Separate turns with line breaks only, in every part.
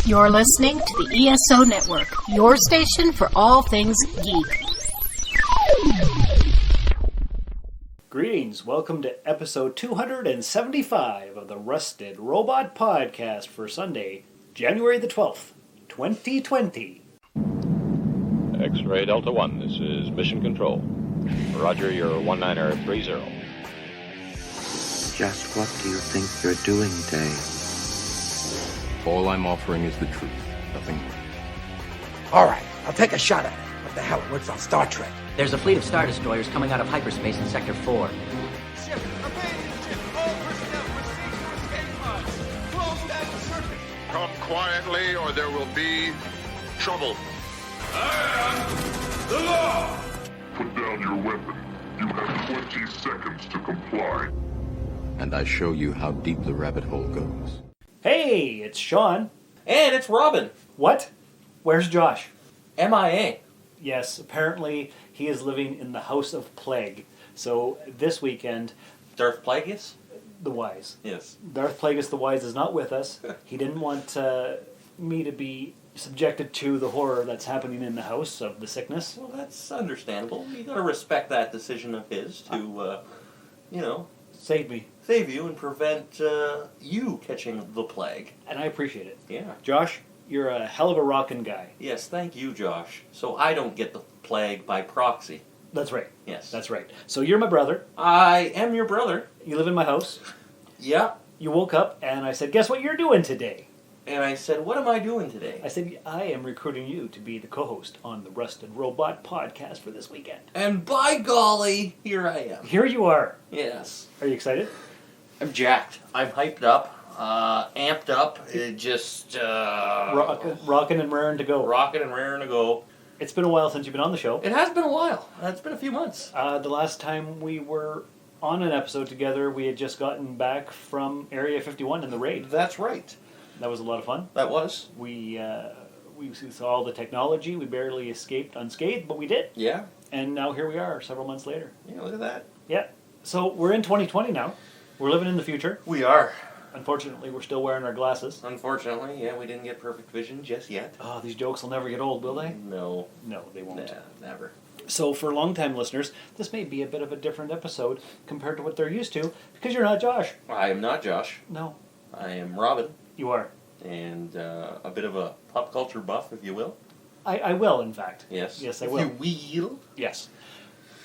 You're listening to the ESO Network, your station for all things geek.
Greetings, welcome to episode 275 of the Rusted Robot Podcast for Sunday, January the 12th, 2020.
X-Ray Delta 1, this is Mission Control. Roger, you're 1930.
Just what do you think you're doing, Dave?
All I'm offering is the truth, nothing more.
All right, I'll take a shot at it. What the hell, it works on Star Trek.
There's a fleet of Star Destroyers coming out of hyperspace in Sector 4.
Ship, abandon ship. All personnel proceed to escape pods. Close that circuit.
Come quietly or there will be trouble.
I am the law.
Put down your weapon. You have 20 seconds to comply.
And I show you how deep the rabbit hole goes.
Hey, it's Sean.
And it's Robin.
What? Where's Josh?
MIA.
Yes, apparently he is living in the House of Plague. So this weekend,
Darth Plagueis?
the Wise.
Yes.
Darth Plagueis the Wise is not with us. He didn't want me to be subjected to the horror that's happening in the house of the sickness.
Well, that's understandable. You gotta respect that decision of his to,
Save me.
save you and prevent you catching the plague.
And I appreciate it.
Yeah.
Josh, you're a hell of a rockin' guy.
Yes, thank you, Josh. So I don't get the plague by proxy.
That's right.
Yes.
That's right. So you're my brother.
I am your brother.
You live in my house.
Yeah.
You woke up and I said, guess what you're doing today?
And I said, what am I doing today?
I said, I am recruiting you to be the co-host on the Rusted Robot Podcast for this weekend.
And by golly, here I am.
Here you are.
Yes.
Are you excited?
I'm jacked. I'm hyped up, amped up. It just
Rockin' and raring to go.
rocking and raring to go.
It's been a while since you've been on the show.
It has been a while. It's been a few months.
The last time we were on an episode together, we had just gotten back from Area 51 in the raid.
That's right.
That was a lot of fun.
That was.
We saw all the technology. We barely escaped unscathed, but we did.
Yeah.
And now here we are, several months later.
Yeah, look at that.
Yeah. So we're in 2020 now. We're living in the future.
We are.
Unfortunately, we're still wearing our glasses.
Unfortunately, yeah, we didn't get perfect vision just yet.
Oh, these jokes will never get old, will they?
No.
No, they won't.
Nah, never.
So for long-time listeners, this may be a bit of a different episode compared to what they're used to, because you're not Josh.
I am not Josh.
No.
I am Robin.
You are.
And a bit of a pop culture buff, if you will.
I will, in fact.
Yes.
Yes, I will.
If you will.
Yes.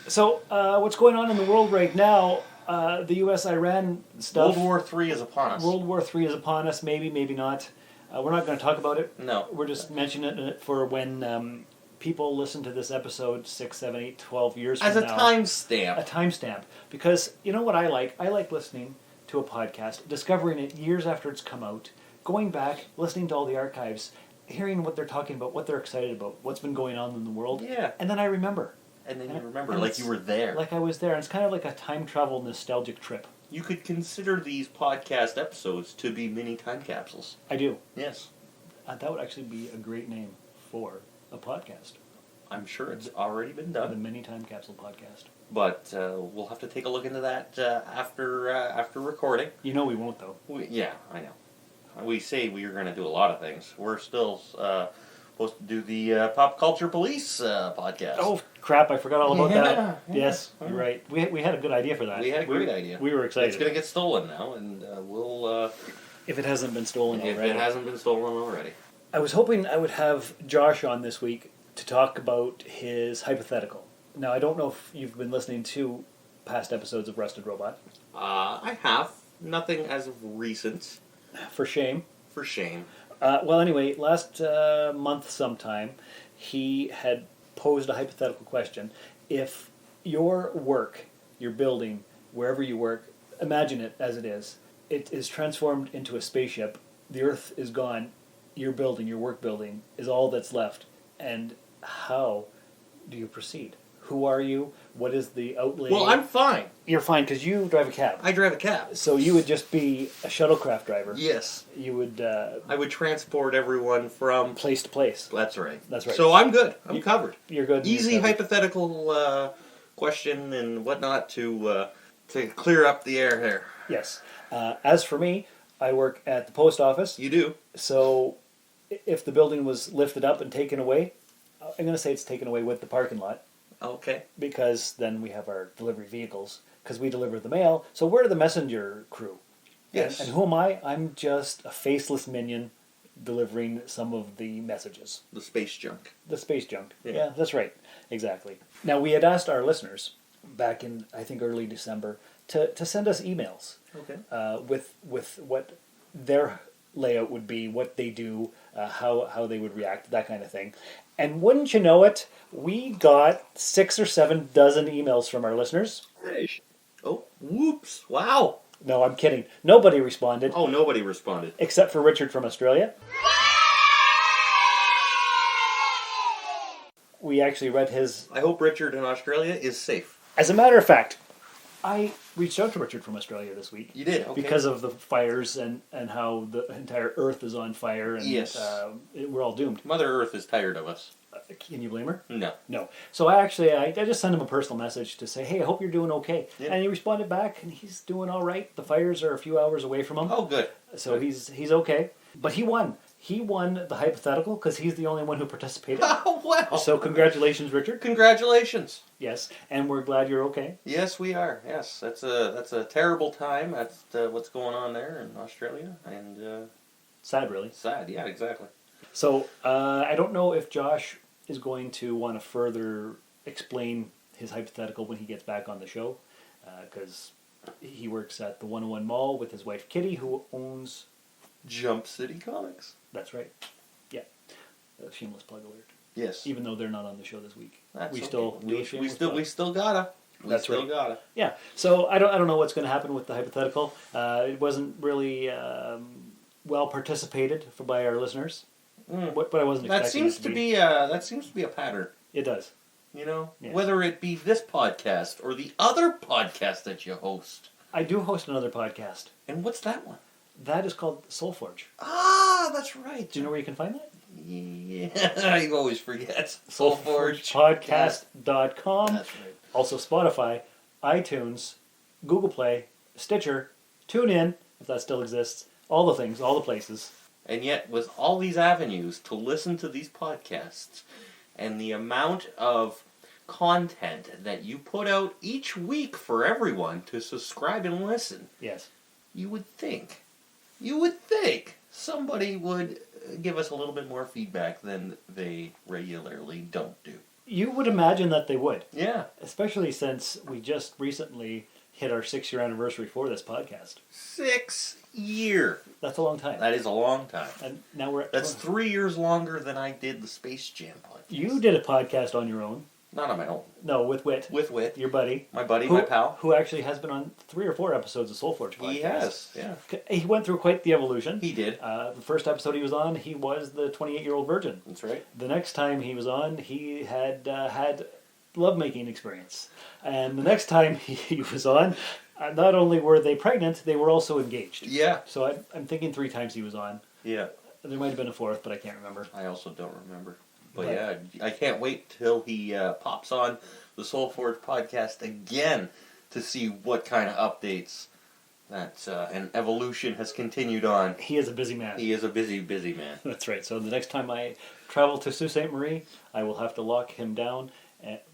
So, what's going on in the world right now? The U.S.-Iran stuff.
World War III is upon us.
World War III is upon us. Maybe, maybe not. We're not going to talk about it.
No.
We're just mentioning it for when people listen to this episode 6, 7, 8, 12 years from now.
As a timestamp.
A timestamp. Because you know what I like? I like listening to a podcast, discovering it years after it's come out, going back, listening to all the archives, hearing what they're talking about, what they're excited about, what's been going on in the world.
Yeah.
And then I remember.
And then you remember,
and
like you were there.
Like I was there. And it's kind of like a time travel nostalgic trip.
You could consider these podcast episodes to be mini time capsules.
I do.
Yes.
That would actually be a great name for a podcast.
I'm sure it's already been
The
done.
Mini Time Capsule Podcast.
But we'll have to take a look into that after recording.
You know we won't, though.
Yeah, I know. We say we are going to do a lot of things. We're still supposed to do the Pop Culture Police podcast.
Oh, crap, I forgot all about that.
Yeah.
Yes, you're right. We had a good idea for that.
We had a great idea.
We were excited.
It's going to get stolen now, and we'll...
if it hasn't been stolen
if
already.
it hasn't been stolen already.
I was hoping I would have Josh on this week to talk about his hypothetical. Now, I don't know if you've been listening to past episodes of Rusted Robot.
I have. Nothing as of recent.
For shame.
For shame.
Well, anyway, last month sometime, he had posed a hypothetical question. If your work, your building, wherever you work, imagine it as it is transformed into a spaceship, the Earth is gone, your building, your work building, is all that's left, and how do you proceed? Who are you? What is the outlay?
Well, I'm fine.
You're fine because you drive a cab.
I drive a cab.
So you would just be a shuttlecraft driver.
Yes.
You would...
I would transport everyone from...
place to place.
That's right.
That's right.
So I'm good. I'm covered.
You're good.
Easy hypothetical question and whatnot to clear up the air here.
Yes. As for me, I work at the post office.
You do.
So if the building was lifted up and taken away, I'm going to say it's taken away with the parking lot.
Okay.
Because then we have our delivery vehicles, because we deliver the mail. So we're the messenger crew.
Yes.
And who am I? I'm just a faceless minion delivering some of the messages.
The space junk.
The space junk.
Yeah.
Yeah, that's right. Exactly. Now, we had asked our listeners back in, I think, early December to send us emails
Okay.
with what their layout would be, what they do, how they would react, that kind of thing. And wouldn't you know it, we got 6 or 7 dozen emails from our listeners.
Oh, whoops. Wow.
No, I'm kidding. Nobody responded.
Oh, nobody responded.
Except for Richard from Australia. We actually read his...
I hope Richard in Australia is safe.
As a matter of fact, I reached out to Richard from Australia this week.
You did? Okay.
Because of the fires and how the entire Earth is on fire and
yes.
We're all doomed.
Mother Earth is tired of us.
Can you blame her?
No.
No. So I just sent him a personal message to say, hey, I hope you're doing okay. Yeah. And he responded back, and he's doing all right. The fires are a few hours away from him.
Oh, good.
So
good.
He's okay. But he won. He won the hypothetical because he's the only one who participated.
Oh, wow.
So congratulations, Richard.
Congratulations.
Yes, and we're glad you're okay.
Yes, we are. Yes, that's a terrible time. That's what's going on there in Australia. And
sad, really.
Sad, yeah, exactly.
So I don't know if Josh is going to want to further explain his hypothetical when he gets back on the show, because he works at the 101 Mall with his wife Kitty, who owns
Jump City Comics.
That's right. Yeah. Shameless plug alert.
Yes.
Even though they're not on the show this week.
That's
we
okay.
still
we still gotta.
That's right.
Gotta.
Yeah. So I don't know what's going to happen with the hypothetical. It wasn't really well participated by our listeners. But I wasn't expecting
that seems to be a pattern.
It does.
You know,
yes.
Whether it be this podcast or the other podcast that you host.
I do host another podcast.
And what's that one?
That is called Soulforge.
Ah, that's right.
Do you know where you can find that?
Yeah, you always forget.
Soulforgepodcast.com.
That's right.
Also Spotify, iTunes, Google Play, Stitcher, TuneIn, if that still exists. All the things, all the places.
And yet, with all these avenues to listen to these podcasts, and the amount of content that you put out each week for everyone to subscribe and listen,
yes,
you would think somebody would give us a little bit more feedback than they regularly don't do.
You would imagine that they would.
Yeah.
Especially since we just recently hit our 6-year anniversary for this podcast.
6 years.
That's a long time.
That is a long time.
And now we're at...
That's 3 years longer than I did the Space Jam podcast.
You did a podcast on your own.
Not on my own.
No, with Whit.
With Whit.
Your buddy.
My buddy, my pal.
Who actually has been on 3 or 4 episodes of Soulforge podcast.
He has, yeah.
He went through quite the evolution.
He did.
The first episode he was on, he was the 28-year-old virgin.
That's right.
The next time he was on, he had had lovemaking experience. And the next time he was on, not only were they pregnant, they were also engaged.
Yeah.
So I'm thinking 3 times he was on.
Yeah.
There might have been a 4th, but I can't remember.
I also don't remember. But yeah, I can't wait till he pops on the Soulforge podcast again to see what kind of updates that and evolution has continued on.
He is a busy man.
He is a busy man.
That's right. So the next time I travel to Sault Ste. Marie, I will have to lock him down.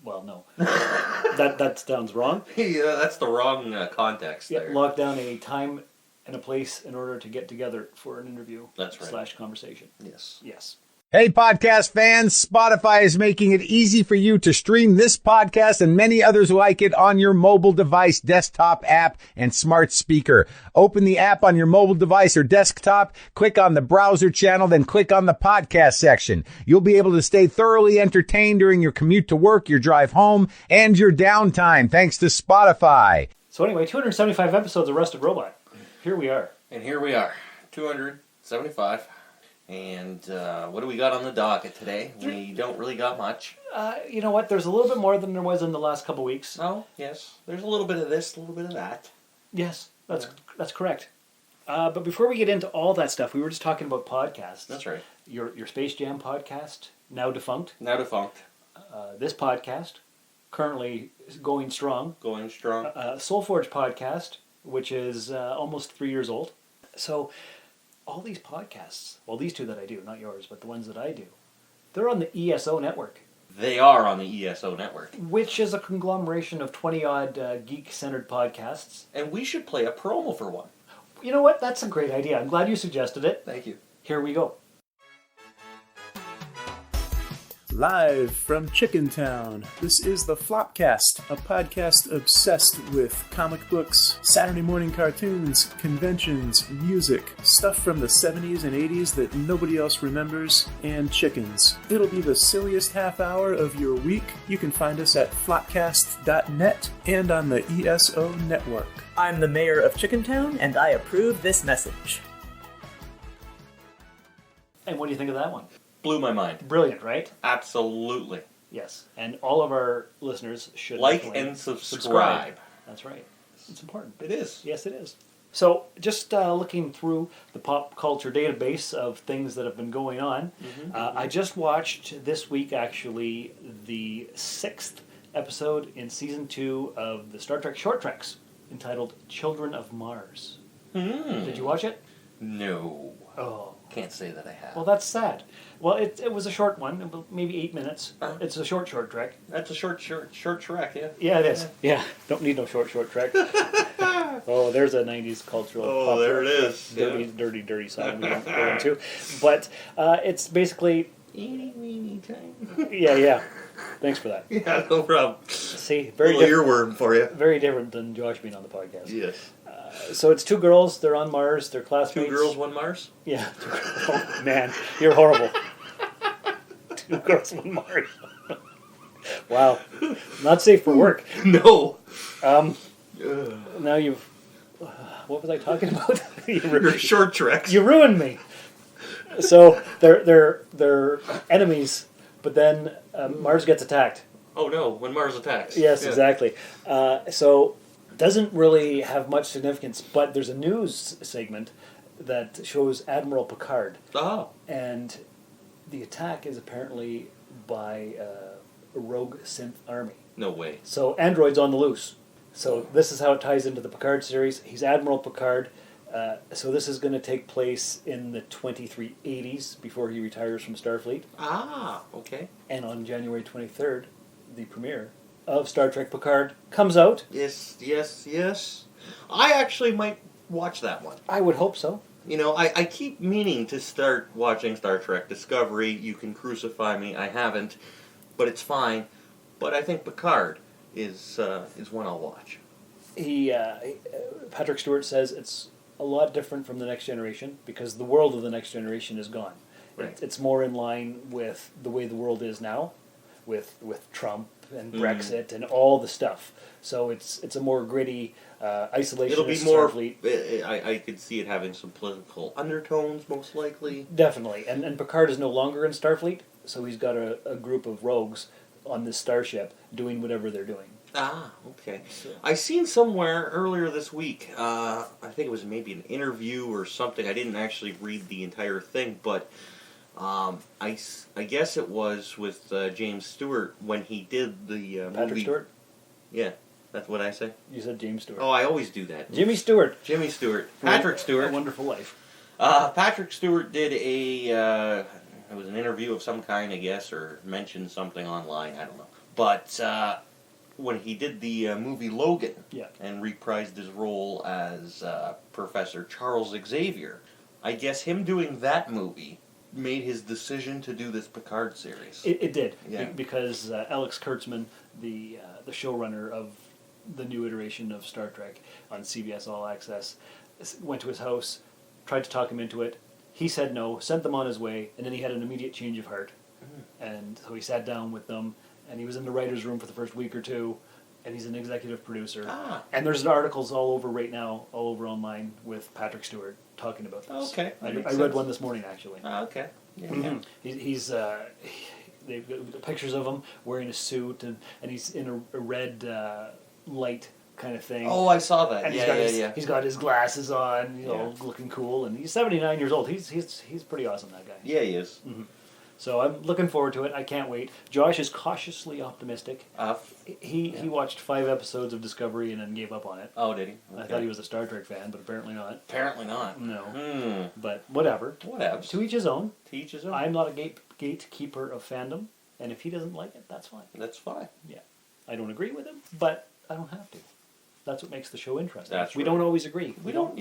Well, no. that sounds wrong.
Yeah, that's the wrong context there.
Lock down a time and a place in order to get together for an interview.
That's right.
/ conversation.
Yes.
Yes.
Hey, podcast fans, Spotify is making it easy for you to stream this podcast and many others like it on your mobile device, desktop app, and smart speaker. Open the app on your mobile device or desktop, click on the browser channel, then click on the podcast section. You'll be able to stay thoroughly entertained during your commute to work, your drive home, and your downtime, thanks to Spotify.
So anyway, 275 episodes of Rusted Robot. Here we are.
And here we are, 275. And what do we got on the docket today? We don't really got much.
You know what? There's a little bit more than there was in the last couple weeks.
Oh, yes. There's a little bit of this, a little bit of that.
Yes, that's correct. But before we get into all that stuff, we were just talking about podcasts.
That's right.
Your Space Jam podcast, now defunct.
Now defunct.
This podcast, currently going strong.
Going strong.
Soulforge podcast, which is almost 3 years old. So all these podcasts, well, these two that I do, not yours, but the ones that I do, they're on the ESO network.
They are on the ESO network.
Which is a conglomeration of 20-odd geek-centered podcasts.
And we should play a promo for one.
You know what? That's a great idea. I'm glad you suggested it.
Thank you.
Here we go.
Live from Chickentown, this is the Flopcast, a podcast obsessed with comic books, Saturday morning cartoons, conventions, music, stuff from the 70s and 80s that nobody else remembers, and chickens. It'll be the silliest half hour of your week. You can find us at flopcast.net and on the ESO network.
I'm the mayor of Chickentown, and I approve this message.
And what do you think of that one?
Blew my mind.
Brilliant, right?
Absolutely.
Yes. And all of our listeners should
like and subscribe.
That's right. It's important.
It is.
Yes, it is. So, just looking through the pop culture database of things that have been going on, I just watched this week, actually, the 6th episode in Season 2 of the Star Trek Short Treks, entitled Children of Mars. Did you watch it?
No.
Oh.
Can't say that I have.
Well, that's sad. Well, it was a short one, maybe 8 minutes. It's a short trek.
That's a short trek, yeah.
Yeah, it is. Yeah, don't need no short trek. Oh, there's a 90s cultural.
Oh, there it is.
Dirty song we won't go into. But it's basically...
Eeny, weeny, tiny.
Yeah. Thanks for that.
Yeah, no problem.
See, very
little earworm for you.
Very different than Josh being on the podcast.
Yes.
So it's two girls. They're on Mars. They're classmates.
2 girls, 1 Mars?
Yeah. Oh, man, you're horrible. 2 girls, 1 Mars. Wow. Not safe for work.
No.
Now you've... what was I talking about?
Your short treks.
You ruined me. So they're enemies, but then Mars gets attacked.
Oh no! When Mars attacks.
Yes, exactly. So doesn't really have much significance, but there's a news segment that shows Admiral Picard.
Oh.
And the attack is apparently by a rogue synth army.
No way.
So androids on the loose. So this is how it ties into the Picard series. He's Admiral Picard. So this is going to take place in the 2380s before he retires from Starfleet.
Ah, okay.
And on January 23rd, the premiere of Star Trek Picard comes out.
Yes. I actually might watch that one.
I would hope so.
You know, I keep meaning to start watching Star Trek Discovery. You can crucify me. I haven't, but it's fine. But I think Picard is one I'll watch.
Patrick Stewart says it's a lot different from the Next Generation because the world of the Next Generation is gone.
Right.
It's more in line with the way the world is now, with Trump and Brexit and all the stuff. So it's a more gritty, isolationist
It'll be more.
Starfleet.
I could see it having some political undertones, most likely.
Definitely, and Picard is no longer in Starfleet, so he's got a group of rogues on this starship doing whatever they're doing.
Ah, okay. I seen somewhere earlier this week, I think it was maybe an interview or something, I didn't actually read the entire thing, but I guess it was with James Stewart when he did the movie.
Patrick Stewart?
Yeah, that's what I say.
You said James Stewart.
Oh, I always do that.
Jimmy Stewart.
Patrick Stewart.
A Wonderful Life.
Patrick Stewart did it was an interview of some kind, I guess, or mentioned something online, I don't know. But when he did the movie Logan and reprised his role as Professor Charles Xavier, I guess him doing that movie made his decision to do this Picard series.
It did,
yeah.
Because Alex Kurtzman, the showrunner of the new iteration of Star Trek on CBS All Access, went to his house, tried to talk him into it. He said no, sent them on his way, and then he had an immediate change of heart. And so he sat down with them, and he was in the writer's room for the first week or two, and he's an executive producer. And there's articles all over right now, all over online, with Patrick Stewart talking about this.
Okay.
I read one this morning, actually.
Okay. Yeah,
He's they've got pictures of him wearing a suit, and he's in a red light kind of thing.
Oh, I saw that.
And he's got his glasses on, looking cool, and he's 79 years old. He's pretty awesome, that guy.
Yeah, he is.
Mm-hmm. So I'm looking forward to it. I can't wait. Josh is cautiously optimistic. He watched 5 episodes of Discovery and then gave up on it.
Oh, did he? Okay.
I thought he was a Star Trek fan, but apparently not.
Apparently not.
No. But whatever.
Whatever.
To each his own.
To each his own.
I'm not a gatekeeper of fandom, and if he doesn't like it, that's fine.
That's fine.
Yeah. I don't agree with him, but I don't have to. That's what makes the show interesting.
That's
we
right.
don't always agree.
You don't.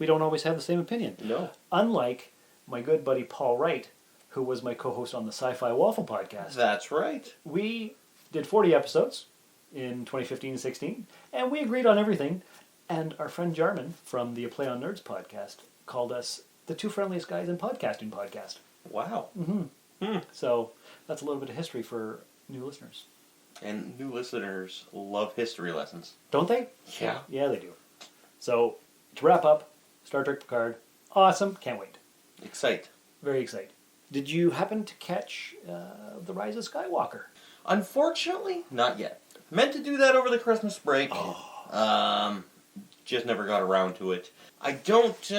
We don't always have the same opinion.
No.
Unlike my good buddy Paul Wright, who was my co-host on the Sci-Fi Waffle podcast.
That's right.
We did 40 episodes in 2015 and 16, and we agreed on everything. And our friend Jarman from the A Play on Nerds podcast called us the 2 friendliest guys in podcasting podcast.
Wow.
So that's a little bit of history for new listeners.
And new listeners love history lessons.
Don't they?
Yeah.
Yeah, they do. So, to wrap up, Star Trek Picard, awesome, can't wait.
Excite.
Very excited. Did you happen to catch The Rise of Skywalker?
Unfortunately, not yet. Meant to do that over the Christmas break. Just never got around to it. I don't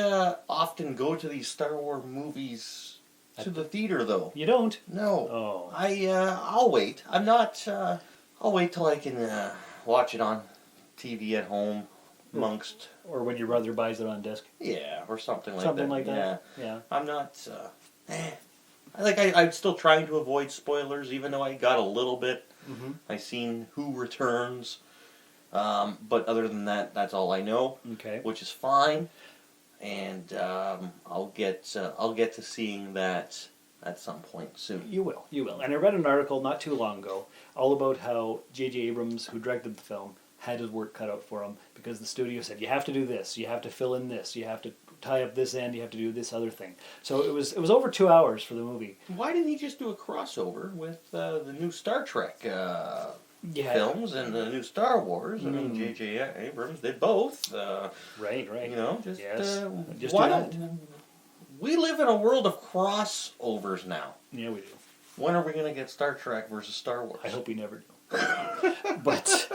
often go to these Star Wars movies to the theater, though.
You don't?
No.
Oh.
I'll wait. I'm not... I'll wait till I can watch it on TV at home amongst...
Or when your brother buys it on disc.
Yeah, or something like that.
Something like that?
Yeah. I'm not... I'm still trying to avoid spoilers, even though I got a little bit.
Mm-hmm.
I seen Who Returns, but other than that, that's all I know.
Okay.
Which is fine, and I'll get to seeing that at some point soon.
You will. And I read an article not too long ago all about how J.J. Abrams, who directed the film, had his work cut out for him because the studio said, you have to do this, you have to fill in this, you have to tie up this end, you have to do this other thing. So it was over 2 hours for the movie.
Why didn't he just do a crossover with the new Star Trek films and the new Star Wars? I mean, J.J. Abrams did both.
Right.
You know,
just
why
do that.
don't we live in a world of crossovers now?
Yeah, we do.
When are we going to get Star Trek versus Star Wars?
I hope we never do. But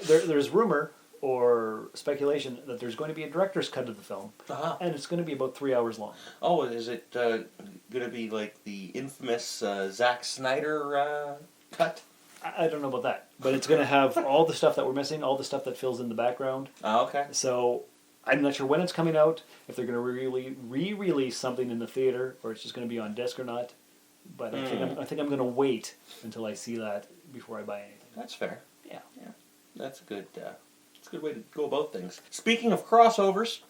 there's rumor or speculation that there's going to be a director's cut of the film, and it's going to be about 3 hours long.
Oh, is it going to be like the infamous Zack Snyder cut?
I don't know about that, but it's going to have all the stuff that we're missing, all the stuff that fills in the background.
Oh, okay.
So I'm not sure when it's coming out, if they're going to re-release something in the theater, or it's just going to be on disc or not. But I think I'm going to wait until I see that before I buy anything.
That's fair.
Yeah.
That's a good. It's a good way to go about things. Speaking of crossovers,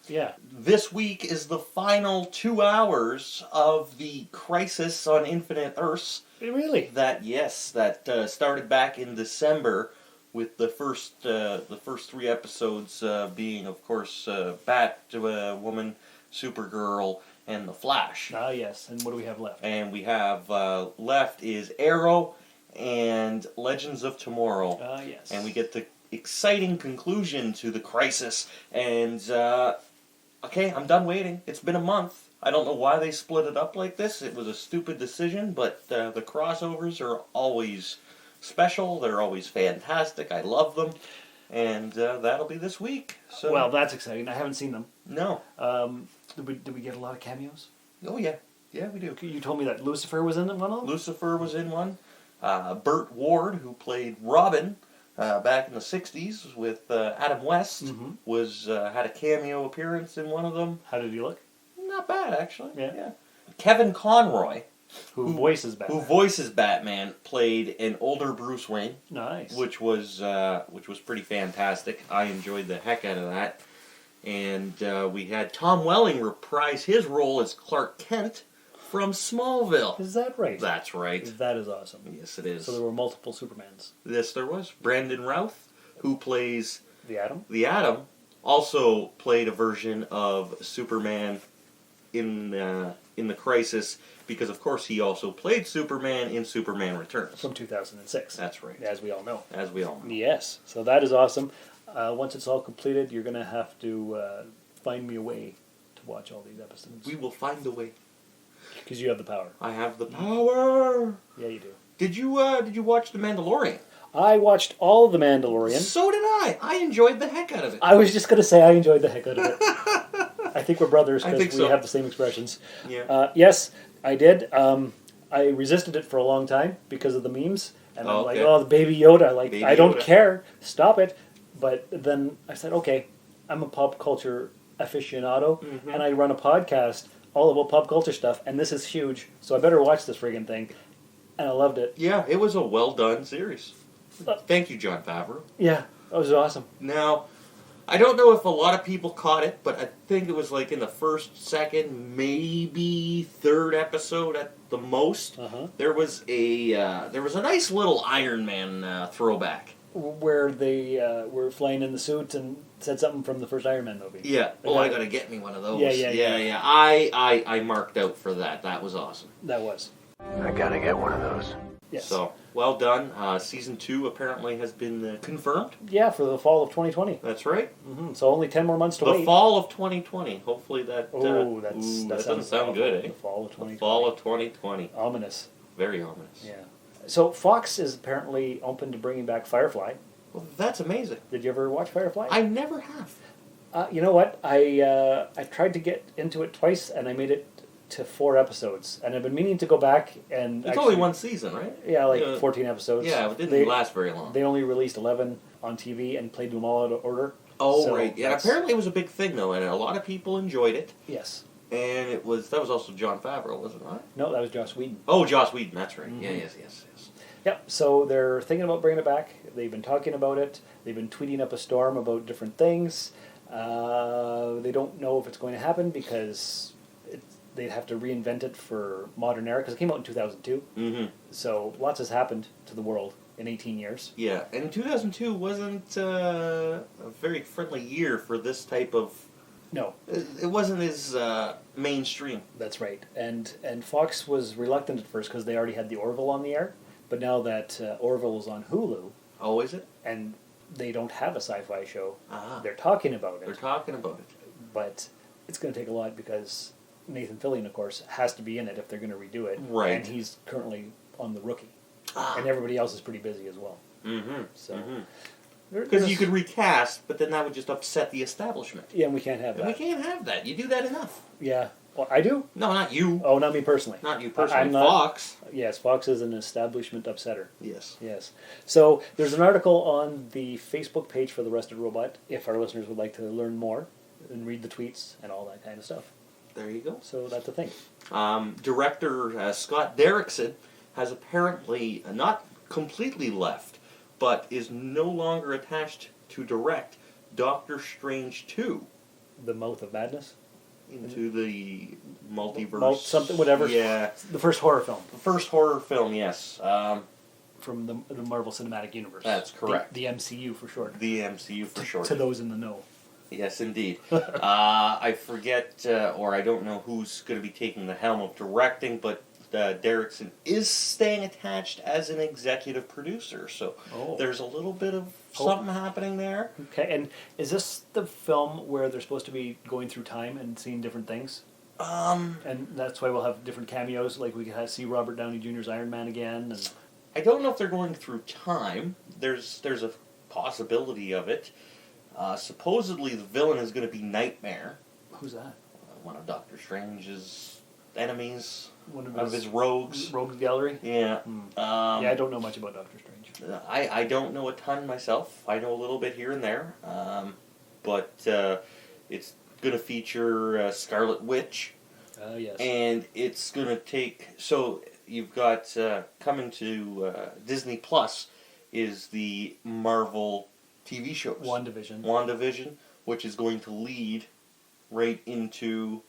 this week is the final 2 hours of the Crisis on Infinite Earths.
Really?
That started back in December, with the first 3 episodes being, of course, Batwoman, Supergirl, and The Flash.
Ah, yes. And what do we have left?
And we have left is Arrow and Legends of Tomorrow.
Ah, yes.
And we get the exciting conclusion to the Crisis. And, okay, I'm done waiting. It's been a month. I don't know why they split it up like this. It was a stupid decision, but the crossovers are always special. They're always fantastic. I love them. And that'll be this week. So,
well, that's exciting. I haven't seen them.
No.
Did we get a lot of cameos?
Oh, yeah. Yeah, we do.
You told me that Lucifer was in one of them?
Lucifer was in one. Burt Ward, who played Robin back in the 60s with Adam West, had a cameo appearance in one of them.
How did he look?
Not bad, actually. Yeah. Kevin Conroy,
who voices
Batman, played an older Bruce Wayne.
Nice.
Which was pretty fantastic. I enjoyed the heck out of that. And we had Tom Welling reprise his role as Clark Kent from Smallville.
Is that right?
That's right.
That is awesome.
Yes, it is.
So there were multiple Supermans.
Yes, there was. Brandon Routh, who plays
the
Atom, also played a version of Superman in the Crisis, because of course he also played Superman in Superman Returns
from 2006.
That's right.
As we all know. Yes. So that is awesome. Once it's all completed, you're going to have to find me a way to watch all these episodes.
We will find a way.
Because you have the power.
I have the power.
Yeah, you do.
Did you watch The Mandalorian?
I watched all of The Mandalorian.
So did I. I enjoyed the heck out of it.
I was just going to say I enjoyed the heck out of it. I think we're brothers because we have the same expressions.
Yeah.
Yes, I did. I resisted it for a long time because of the memes. And I'm like,
Okay.
oh, the Baby Yoda. Like,
Baby
I don't
Yoda.
care. Stop it. But then I said, okay, I'm a pop culture aficionado, and I run a podcast all about pop culture stuff, and this is huge, so I better watch this friggin' thing. And I loved it.
Yeah, it was a well done series. Thank you, Jon Favreau.
Yeah, that was awesome.
Now, I don't know if a lot of people caught it, but I think it was like in the first, second, maybe third episode at the most. There was a nice little Iron Man throwback.
Where they were flying in the suit and said something from the first Iron Man movie.
Yeah. Oh, I gotta get me one of those.
Yeah.
I marked out for that. That was awesome.
That was.
I gotta get one of those.
Yes.
So, well done. Season 2 apparently has been confirmed.
Yeah, for the fall of 2020.
That's right.
So only 10 more months to
The
wait.
fall of 2020. Hopefully that...
that
doesn't sound good, eh?
The fall of 2020.
The fall of 2020.
Ominous.
Very ominous.
Yeah. So Fox is apparently open to bringing back Firefly.
Well, that's amazing.
Did you ever watch Firefly?
I never have.
You know what? I tried to get into it twice, and I made it to 4 episodes. And I've been meaning to go back and...
It's only one season, right?
Yeah, like 14 episodes.
Yeah, it didn't last very long.
They only released 11 on TV and played them all out of order.
Oh,
So
right. Yeah, apparently it was a big thing, though, and a lot of people enjoyed it.
Yes.
And that was also Jon Favreau, wasn't it?
No, that was Joss Whedon.
Oh, Joss Whedon, that's right. Yeah, yes.
Yep, so they're thinking about bringing it back. They've been talking about it. They've been tweeting up a storm about different things. They don't know if it's going to happen because they'd have to reinvent it for modern era because it came out in 2002.
Mm-hmm.
So lots has happened to the world in 18 years.
Yeah, and 2002 wasn't a very friendly year for this type of...
No.
It wasn't as mainstream.
That's right. And Fox was reluctant at first because they already had the Orville on the air. But now that Orville is on Hulu...
Oh, is it?
And they don't have a sci-fi show.
Ah.
They're talking about it.
They're talking about it.
But it's going to take a lot because Nathan Fillion, of course, has to be in it if they're going to redo it.
Right.
And he's currently on The Rookie.
Ah.
And everybody else is pretty busy as well.
Mm-hmm.
So...
Because you could recast, but then that would just upset the establishment.
Yeah, and we can't have that.
We can't have that. You do that enough.
Yeah. Well, I do.
No, not you.
Oh, not me personally.
Not you personally.
I'm not,
Fox.
Yes, Fox is an establishment upsetter.
Yes.
Yes. So there's an article on the Facebook page for The Rusted Robot if our listeners would like to learn more and read the tweets and all that kind of stuff.
There you go.
So that's the thing.
Director Scott Derrickson has apparently not completely left, but is no longer attached to direct Doctor Strange 2.
The Mouth of Madness?
Into the multiverse.
Something, whatever.
Yeah.
The first horror film.
The first horror film, yes.
From the Marvel Cinematic Universe.
That's correct.
The MCU for short.
The MCU for short.
To those in the know.
Yes, indeed. I forget, or I don't know who's going to be taking the helm of directing, but Derrickson is staying attached as an executive producer, so there's a little bit of something happening there.
Okay, and is this the film where they're supposed to be going through time and seeing different things? And that's why we'll have different cameos, like we can see Robert Downey Jr.'s Iron Man again. And
I don't know if they're going through time. There's a possibility of it. Supposedly the villain is going to be Nightmare.
Who's that?
One of Doctor Strange's enemies.
One
of his rogues.
Rogues gallery?
Yeah.
I don't know much about Doctor Strange.
I don't know a ton myself. I know a little bit here and there. But it's going to feature Scarlet Witch.
Yes.
And it's going to take... So you've got coming to Disney Plus is the Marvel TV shows. WandaVision, which is going to lead right into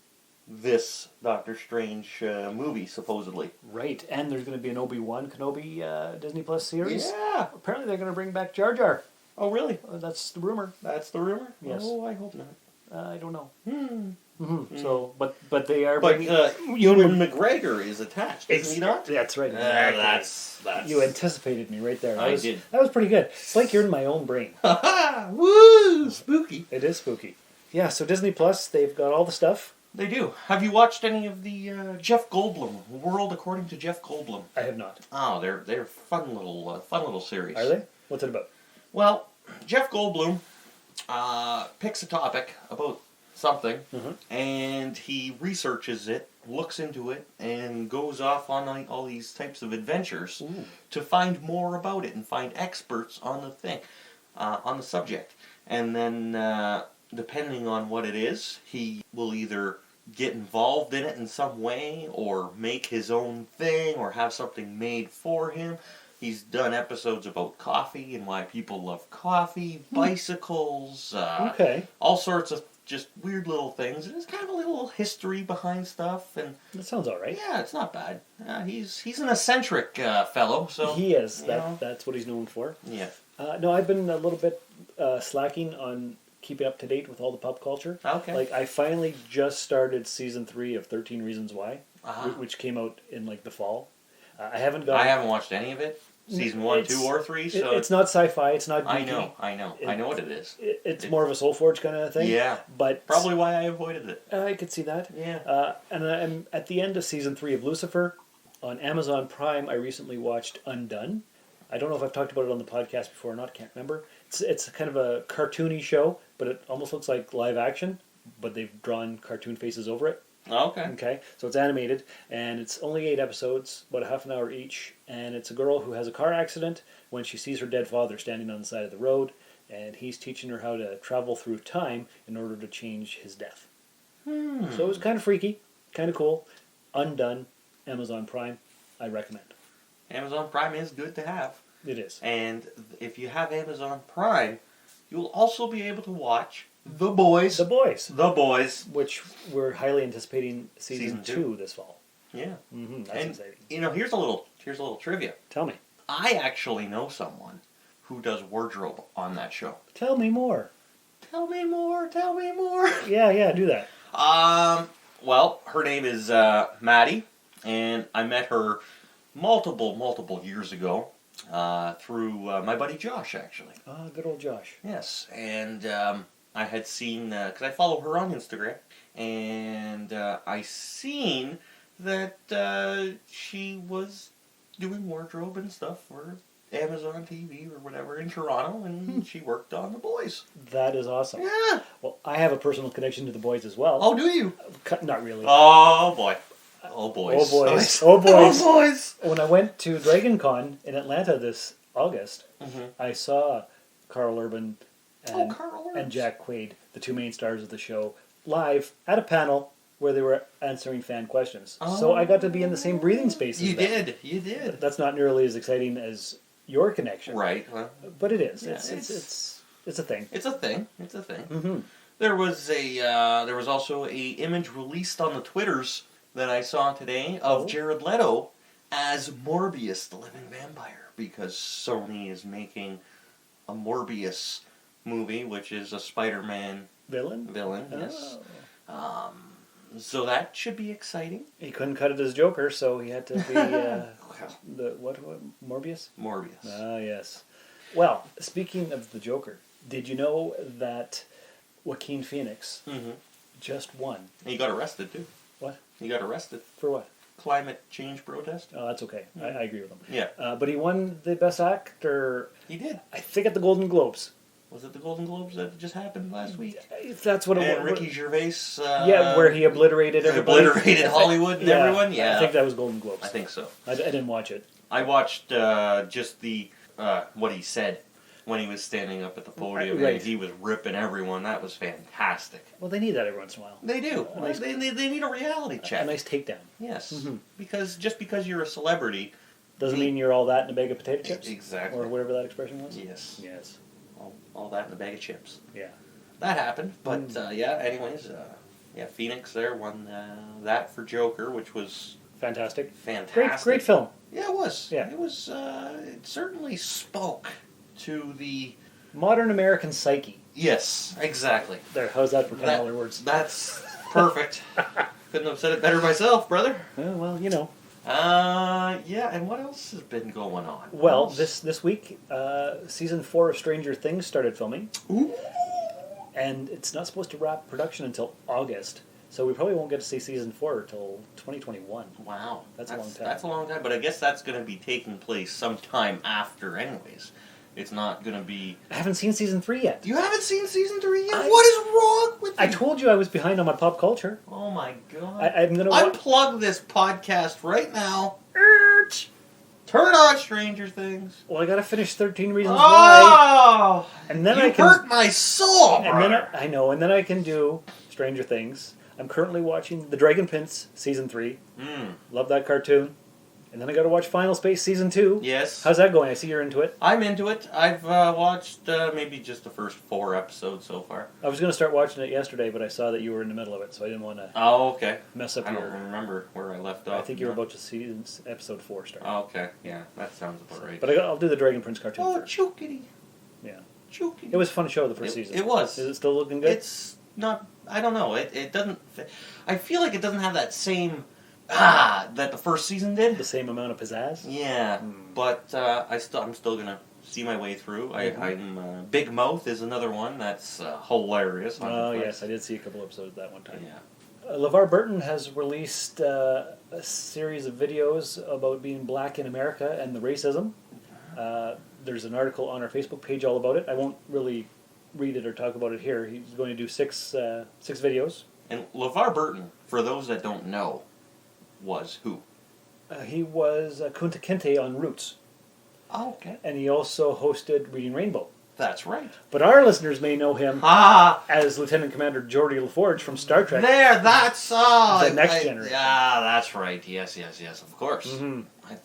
this Doctor Strange movie, supposedly.
Right, and there's going to be an Obi-Wan Kenobi Disney Plus series.
Yeah.
Apparently they're going to bring back Jar Jar.
Oh, really?
That's the rumor.
That's the rumor?
Yes.
Oh, I hope not.
I don't know. So, but they are.
But
bringing,
Ewan McGregor is attached, isn't he not?
That's right.
That's
You anticipated me right there.
I did.
That was pretty good. It's like you're in my own brain.
Woo! Spooky.
It is spooky. Yeah. So Disney Plus, they've got all the stuff.
They do. Have you watched any of the Jeff Goldblum World According to Jeff Goldblum?
I have not.
Oh, they're fun little series.
Are they? What's it about?
Well, Jeff Goldblum picks a topic about something, and he researches it looks into it and goes off on all these types of adventures to find more about it and find experts on the thing, on the subject. And then, depending on what it is, he will either get involved in it in some way or make his own thing or have something made for him. He's done episodes about coffee and why people love coffee, bicycles, all sorts of just weird little things. There's kind of a little history behind stuff, and
that sounds all right.
Yeah, it's not bad. He's an eccentric fellow, so
he is. That's what he's known for.
Yeah.
No, I've been a little bit slacking on keeping up to date with all the pop culture.
Okay.
Like I finally just started season 3 of 13 Reasons Why, which came out in like the fall. I haven't
watched any of it. Season 1, 2, or 3. So
it's not sci-fi. It's not geeky.
I know what it is.
It's more of a Soul Forge kind of thing.
Yeah,
but
probably why I avoided it.
I could see that.
Yeah.
And I'm at the end of season 3 of Lucifer on Amazon Prime. I recently watched Undone. I don't know if I've talked about it on the podcast before or not. Can't remember. It's kind of a cartoony show, but it almost looks like live action, but they've drawn cartoon faces over it.
Okay.
Okay, so it's animated, and it's only 8 episodes, about a half an hour each, and it's a girl who has a car accident when she sees her dead father standing on the side of the road, and he's teaching her how to travel through time in order to change his death. So it was kind of freaky, kind of cool. Undone, Amazon Prime, I recommend.
Amazon Prime is good to have.
It is.
And if you have Amazon Prime, you'll also be able to watch The Boys.
The Boys. Which we're highly anticipating season 2 this fall.
Yeah.
That's exciting.
Here's a little trivia.
Tell me.
I actually know someone who does wardrobe on that show.
Tell me more.
Tell me more.
Yeah, do that.
Well, her name is Maddie, and I met her multiple years ago through my buddy Josh, actually.
Good old Josh.
Yes, and I had seen, because I follow her on Instagram, and I seen that she was doing wardrobe and stuff for Amazon TV or whatever in Toronto, and she worked on The Boys.
That is awesome.
Yeah.
Well, I have a personal connection to The Boys as well.
Oh, do you?
Not really.
Oh, boy. Oh, boys.
Oh, boys. Oh, boys. When I went to Dragon Con in Atlanta this August, I saw Carl Urban and Jack Quaid, the two main stars of the show, live at a panel where they were answering fan questions. So I got to be in the same breathing space as them.
You did.
That's not nearly as exciting as your connection.
Right. Well,
but it is.
Yeah,
it's a thing.
It's a thing. There was also a image released on the Twitters that I saw today of Jared Leto as Morbius, the living vampire, because Sony is making a Morbius movie, which is a Spider-Man
villain,
yes. So that should be exciting.
He couldn't cut it as Joker, so he had to be what Morbius?
Morbius.
Ah, yes. Well, speaking of the Joker, did you know that Jaoquin Phoenix just won?
He got arrested too.
What?
He got arrested.
For what?
Climate change protest.
Oh, that's okay. I agree with him.
Yeah.
But he won the Best Actor.
He did.
I think at the Golden Globes.
Was it the Golden Globes that just happened last week?
That's what it was.
And Ricky Gervais.
Where he obliterated everybody.
Obliterated Hollywood and everyone? Yeah.
I think that was Golden Globes.
I think so.
I didn't watch it.
I watched just the what he said when he was standing up at the podium.
Right.
And he was ripping everyone. That was fantastic.
Well, they need that every once in a while.
They do. They need a reality check.
A nice takedown.
Yes. Because you're a celebrity
doesn't mean you're all that in a bag of potato chips.
Exactly.
Or whatever that expression was.
Yes.
Yes.
All that in a bag of chips.
Yeah.
That happened. But anyways, Phoenix there won that for Joker, which was
fantastic.
Great
film.
Yeah, it was.
Yeah.
It was. It certainly spoke to the
modern American psyche.
Yes, exactly.
There. How's that for 10 other words?
That's perfect. Couldn't have said it better myself, brother.
Well, you know.
And what else has been going on?
Well, this week, season 4 of Stranger Things started filming.
Ooh.
And it's not supposed to wrap production until August. So we probably won't get to see season 4 until 2021.
Wow.
That's a long time.
That's a long time, but I guess that's going to be taking place sometime after anyways. It's not going to be...
I haven't seen season 3 yet.
You haven't seen season 3 yet? What is wrong with you?
I told you I was behind on my pop culture.
Oh my god.
I'm going to
unplug this podcast right now. Turn on Stranger Things.
Well, I got to finish 13 Reasons Why. And then
you
I can
hurt my soul,
and then I know, and then I can do Stranger Things. I'm currently watching The Dragon Prince season 3. Love that cartoon. And then I got to watch Final Space season 2.
Yes.
How's that going? I see you're into it.
I'm into it. I've watched maybe just the first 4 episodes so far.
I was going to start watching it yesterday, but I saw that you were in the middle of it, so I didn't want to.
Oh, okay.
Mess up
I don't remember where I left off.
I think you were about to see episode 4 start.
Oh, okay. Yeah, that sounds about right.
But I'll do the Dragon Prince cartoon first.
Chookity.
Yeah.
Chookity.
It was a fun show the first season.
It was.
Is it still looking good?
It's not. I don't know. It doesn't. I feel like it doesn't have that same. That the first season did.
The same amount of pizzazz.
Yeah, but I'm still gonna see my way through. I'm Big Mouth is another one that's hilarious.
Oh yes, I did see a couple episodes that one time.
Yeah.
LeVar Burton has released a series of videos about being black in America and the racism. There's an article on our Facebook page all about it. I won't really read it or talk about it here. He's going to do six videos.
And LeVar Burton, for those that don't know, was who?
He was Kunta Kinte on Roots.
Oh, okay.
And he also hosted Reading Rainbow.
That's right.
But our listeners may know him as Lieutenant Commander Geordi LaForge from Star Trek.
That's
the Next Generation.
Yeah, that's right. Yes, of course.
Mm-hmm.
I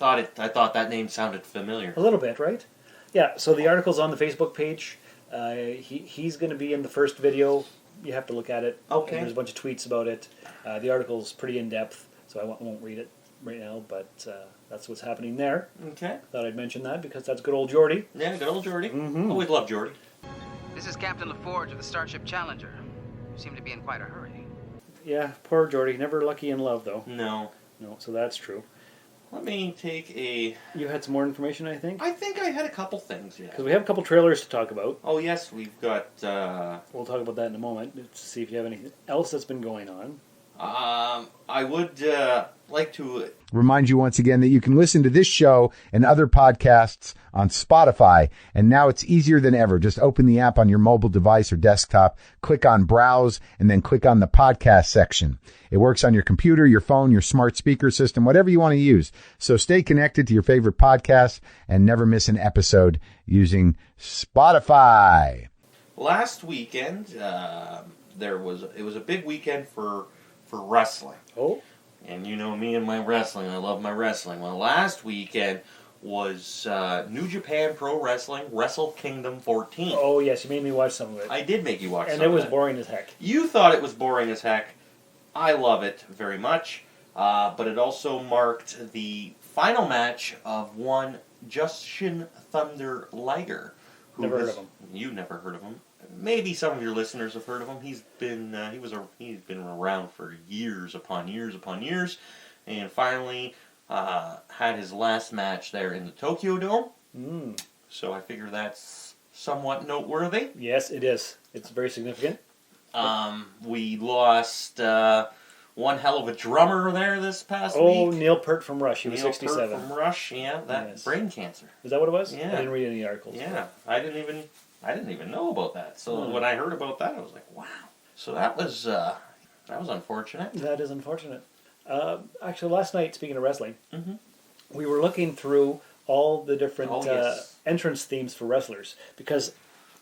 thought that name sounded familiar.
A little bit, right? Yeah. So the article's on the Facebook page. He's going to be in the first video. You have to look at it.
Okay.
There's a bunch of tweets about it. The article's pretty in depth, so I won't read it right now. But that's what's happening there.
Okay.
Thought I'd mention that because that's good old Geordi.
Yeah, good old Geordi.
Mm-hmm.
Always love Geordi.
This is Captain LaForge of the Starship Challenger. You seem to be in quite a hurry.
Yeah, poor Geordi. Never lucky in love, though.
No,
so that's true.
Let me take a...
You had some more information, I think?
I think I had a couple things, yeah.
Because we have a couple trailers to talk about.
Oh, yes, we've got...
We'll talk about that in a moment to see if you have anything else that's been going on.
I would like to...
Remind you once again that you can listen to this show and other podcasts on Spotify, and now it's easier than ever. Just open the app on your mobile device or desktop, click on Browse, and then click on the podcast section. It works on your computer, your phone, your smart speaker system, whatever you want to use. So stay connected to your favorite podcasts and never miss an episode using Spotify.
Last weekend, it was a big weekend for wrestling.
Oh?
And you know me and my wrestling. I love my wrestling. Well, last weekend was New Japan Pro Wrestling Wrestle Kingdom 14.
Oh, yes. You made me watch some of it.
I did make you watch some of it.
And it was boring as heck.
You thought it was boring as heck. I love it very much. But it also marked the final match of one Jushin Thunder Liger.
Never heard of him.
You've never heard of him. Maybe some of your listeners have heard of him. He's been around for years upon years, and finally had his last match there in the Tokyo Dome. So I figure that's somewhat noteworthy.
Yes, it is. It's very significant.
We lost one hell of a drummer there this past week.
Oh, Neil Peart from Rush. He was 67.
Neil Peart from Rush. Yeah, brain cancer.
Is that what it was?
Yeah.
I didn't read any articles.
Yeah, I didn't even know about that. So when I heard about that, I was like, wow. So that was unfortunate.
That is unfortunate. Actually, last night, speaking of wrestling, we were looking through all the different entrance themes for wrestlers. Because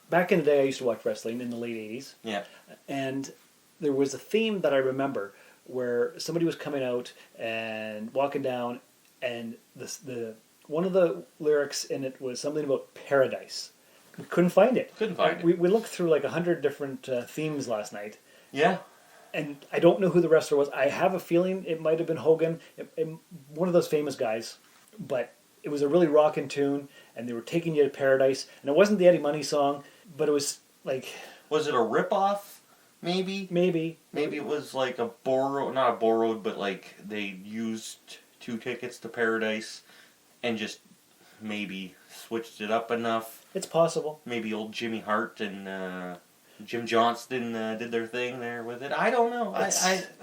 back in the day, I used to watch wrestling in the late 80s.
Yeah.
And there was a theme that I remember where somebody was coming out and walking down, and the one of the lyrics in it was something about paradise. We couldn't find it. We looked through like 100 different themes last night.
Yeah.
And I don't know who the wrestler was. I have a feeling it might have been Hogan, one of those famous guys. But it was a really rockin' tune, and they were taking you to paradise. And it wasn't the Eddie Money song, but it was like...
Was it a ripoff? Maybe.
Maybe
it was like not a borrowed, but like they used 2 tickets to paradise and just maybe switched it up enough.
It's possible.
Maybe old Jimmy Hart and Jim Johnston did their thing there with it. I don't know.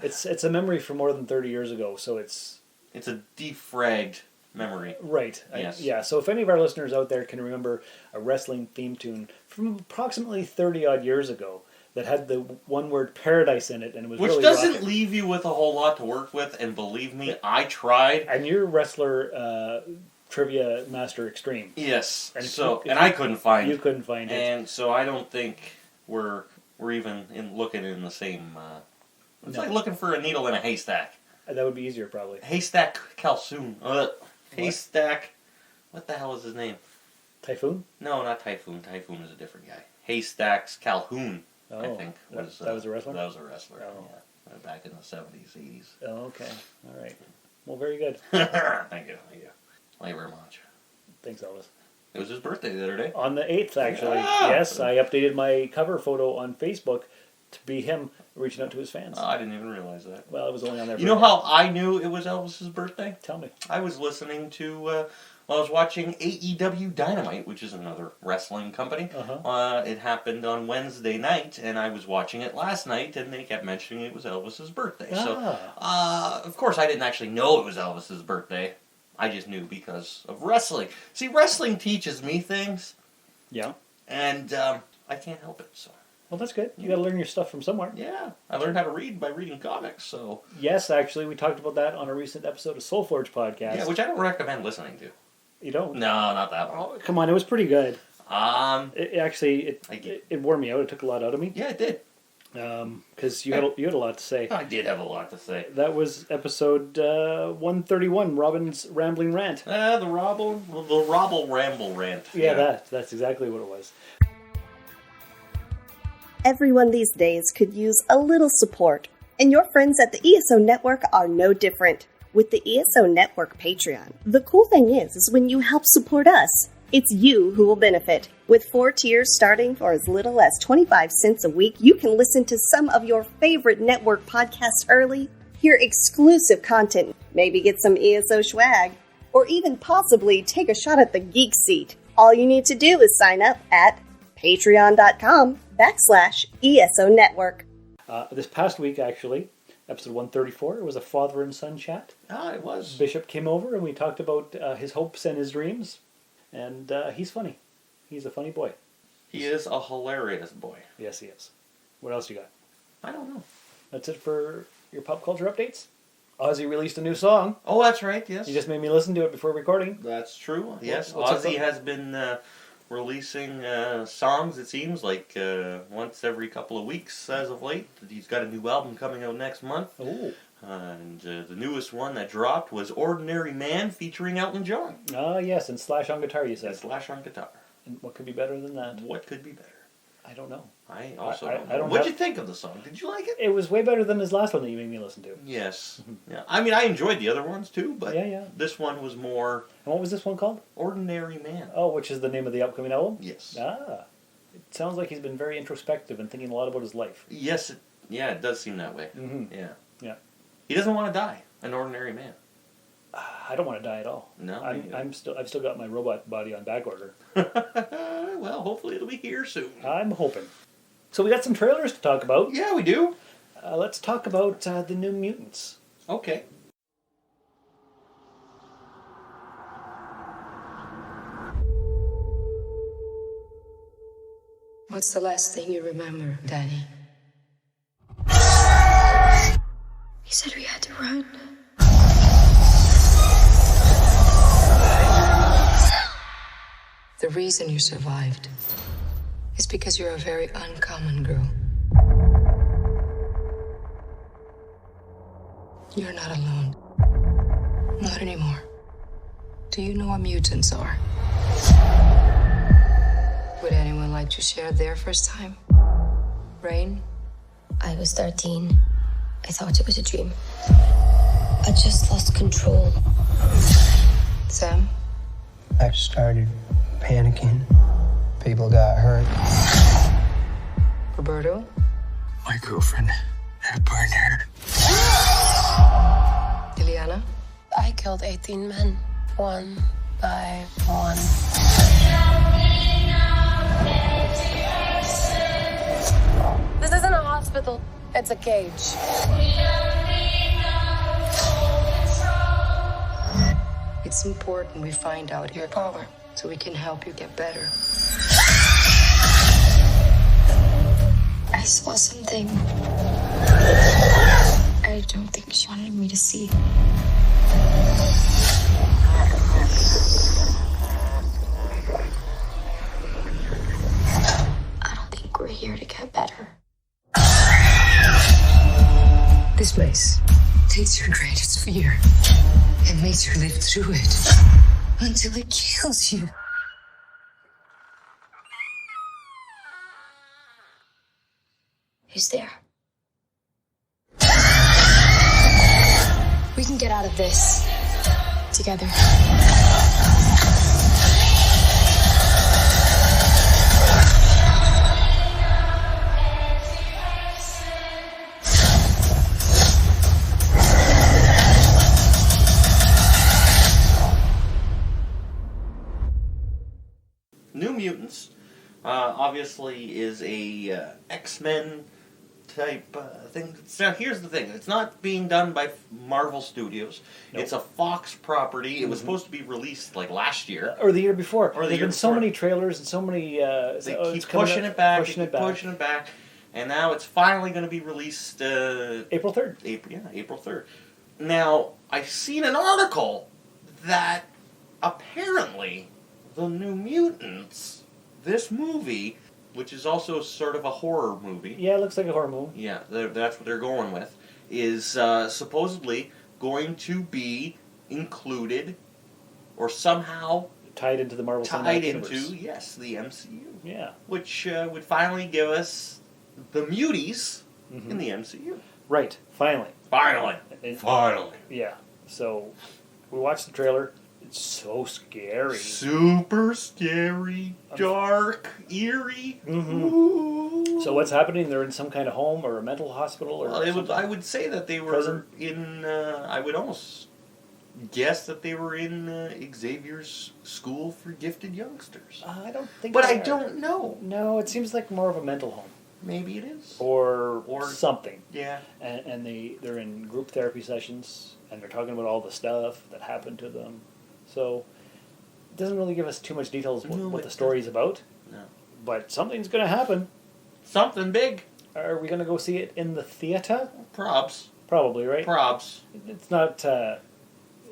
It's a memory from more than 30 years ago, so it's
a defragged memory.
Right.
Yes.
So if any of our listeners out there can remember a wrestling theme tune from approximately 30-odd years ago that had the one word paradise in it and it was really
Which doesn't
rocking.
leave you with a whole lot to work with, and believe me, I tried.
And you're wrestler trivia master extreme.
Yes.
And
I couldn't find it.
You couldn't find it.
And so I don't think we're even looking in the same... it's like looking for a needle in a haystack.
That would be easier, probably.
Haystack Calhoun. Haystack... What the hell is his name?
Typhoon?
No, not Typhoon. Typhoon is a different guy. Haystacks Calhoun, I think.
That was a wrestler?
That was a wrestler,
Oh.
yeah. Back in the 70s, 80s.
Oh, okay. All right. Well, very good.
Thank you. Thank you very much.
Thanks, Elvis.
It was his birthday the other day.
On the 8th, actually.
Yeah.
Yes, I updated my cover photo on Facebook to be him reaching out to his fans.
I didn't even realize that.
Well, it was only on their
You know how I knew it was Elvis's birthday?
Tell me.
I was listening to... I was watching AEW Dynamite, which is another wrestling company. It happened on Wednesday night, and I was watching it last night, and they kept mentioning it was Elvis's birthday. So, of course, I didn't actually know it was Elvis's birthday. I just knew because of wrestling. See, wrestling teaches me things.
Yeah.
And I can't help it, so...
Well, that's good. You got to learn your stuff from somewhere.
Yeah. I learned how to read by reading comics, so...
Yes, actually, we talked about that on a recent episode of Soul Forge podcast.
Yeah, which I don't recommend listening to.
You don't?
No, not that one.
Oh, come on, it was pretty good.
It
wore me out. It took a lot out of me.
Yeah, it did.
Because you had a lot to say.
I did have a lot to say.
That was episode 131, Robin's Rambling Rant.
The Robble Ramble Rant.
Yeah, that's exactly what it was.
Everyone these days could use a little support, and your friends at the ESO Network are no different. With the ESO Network Patreon, the cool thing is when you help support us, it's you who will benefit. With 4 tiers starting for as little as 25 cents a week, you can listen to some of your favorite network podcasts early, hear exclusive content, maybe get some ESO swag, or even possibly take a shot at the geek seat. All you need to do is sign up at patreon.com/ESO Network.
This past week, actually, episode 134, it was a father and son chat.
It was.
Bishop came over and we talked about his hopes and his dreams. And he's funny. He's a funny boy.
He is a hilarious boy.
Yes, he is. What else you got?
I don't know.
That's it for your pop culture updates? Ozzy released a new song.
Oh, that's right, yes.
You just made me listen to it before recording.
That's true, yes.
What's
Ozzy has been releasing songs, it seems, like once every couple of weeks as of late. He's got a new album coming out next month.
Oh.
And the newest one that dropped was Ordinary Man featuring Elton John.
Ah, yes, and Slash on guitar, you said.
And Slash on guitar.
And what could be better than that?
What could be better?
I don't know.
I also
I
don't know. What'd you think of the song? Did you like it?
It was way better than his last one that you made me listen to.
Yes. Yeah. I mean, I enjoyed the other ones too, but
yeah.
This one was more...
And what was this one called?
Ordinary Man.
Oh, which is the name of the upcoming album?
Yes.
Ah. It sounds like he's been very introspective and thinking a lot about his life.
Yes. It does seem that way.
Mm-hmm.
Yeah.
Yeah.
He doesn't want to die. An ordinary man.
I don't want to die at all.
No.
I've still got my robot body on back order.
Well, hopefully it'll be here soon.
I'm hoping. So we got some trailers to talk about.
Yeah, we do.
Let's talk about the New Mutants.
Okay.
What's the last thing you remember, Danny? He said we had to run. The reason you survived is because you're a very uncommon girl. You're not alone. Not anymore. Do you know what mutants are? Would anyone like to share their first time? Rain?
I was 13. I thought it was a dream. I just lost control.
Sam?
I started panicking. People got hurt.
Roberto?
My girlfriend had a partner.
Ileana?
I killed 18 men, one by one. This isn't a hospital, it's a cage.
It's important we find out your power so we can help you get better. I saw something I don't think she wanted me to see. I don't think we're here to get better. This place takes your greatest fear and makes you live through it until it kills you. Who's there? We can get out of this together.
New Mutants, obviously, is a X-Men type thing. Now, here's the thing. It's not being done by Marvel Studios. Nope. It's a Fox property. It was supposed to be released, like, last year.
Or the year before.
Or the
There's
year
been so many trailers and so many...
they keep pushing it back, pushing it back. And now it's finally going to be released...
April 3rd.
April 3rd. Now, I've seen an article that apparently the New Mutants, this movie... which is also sort of a horror movie.
Yeah, it looks like a horror movie.
Yeah, that's what they're going with. Is supposedly going to be included or somehow
tied into the Marvel Cinematic Universe.
Yes, the MCU.
Yeah.
Which would finally give us the muties in the MCU.
Right, finally.
Finally.
Yeah, so we watched the trailer. It's so scary.
Super scary, dark, eerie.
Mm-hmm. So what's happening? They're in some kind of home or a mental hospital? Or
I would say that they were in... I would almost guess that they were in Xavier's School for Gifted Youngsters.
I don't think
But I don't know.
No, it seems like more of a mental home.
Maybe it is.
Or something.
Yeah.
And they're in group therapy sessions, and they're talking about all the stuff that happened to them. So, it doesn't really give us too much details what the story is about.
No.
But something's going to happen.
Something big.
Are we going to go see it in the theater?
Probs.
Probably, right?
Probs.
It's not,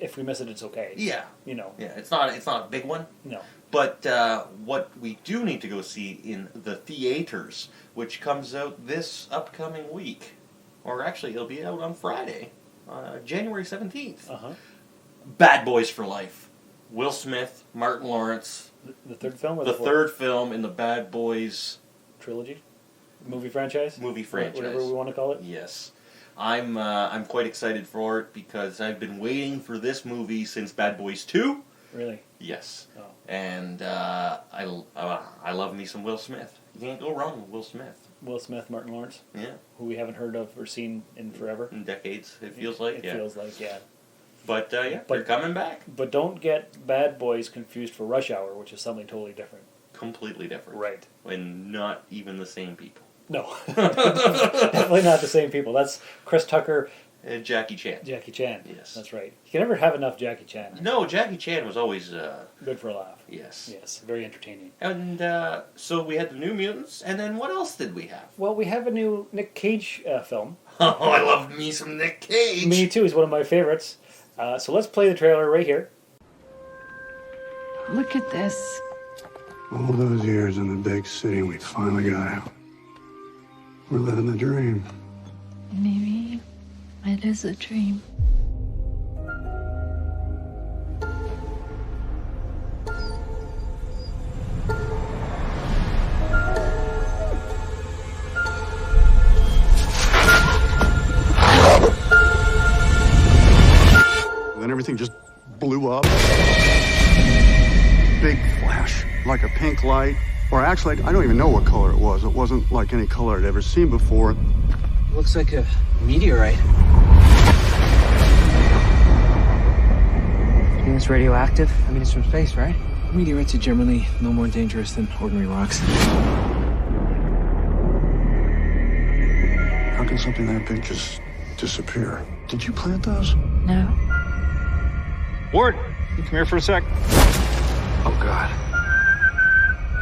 if we miss it, it's okay.
Yeah.
You know.
Yeah, it's not a big one.
No.
But what we do need to go see in the theaters, which comes out this upcoming week, or actually it'll be out on Friday, January 17th.
Uh-huh.
Bad Boys for Life. Will Smith, Martin Lawrence.
The third film? Or
the third film in the Bad Boys...
trilogy? Movie franchise?
Movie franchise.
Whatever we want to call it?
Yes. I'm quite excited for it because I've been waiting for this movie since Bad Boys 2.
Really?
Yes.
Oh.
And I love me some Will Smith. You can't go wrong with Will Smith.
Will Smith, Martin Lawrence?
Yeah.
Who we haven't heard of or seen in forever?
In decades, it feels like.
It feels like, yeah.
But, they're coming back.
But don't get Bad Boys confused for Rush Hour, which is something totally different.
Completely different.
Right.
And not even the same people.
No. Definitely not the same people. That's Chris Tucker.
Jackie Chan.
Jackie Chan.
Yes.
That's right. You can never have enough Jackie Chan.
No, Jackie Chan was always...
good for a laugh.
Yes.
Yes, very entertaining.
And so we had the New Mutants, and then what else did we have?
Well, we have a new Nick Cage film.
Oh, I love me some Nick Cage.
Me too, he's one of my favorites. So let's play the trailer right here.
Look at this.
All those years in the big city, we finally got out. We're living the dream.
Maybe it is a dream.
Then everything just blew up. Big flash, like a pink light. Or actually, I don't even know what color it was. It wasn't like any color I'd ever seen before.
Looks like a meteorite. You think it's radioactive? I mean, it's from space, right? Meteorites are generally no more dangerous than ordinary rocks.
How can something that big just disappear? Did you plant those?
No.
Ward,
You come here for a sec.
Oh, God.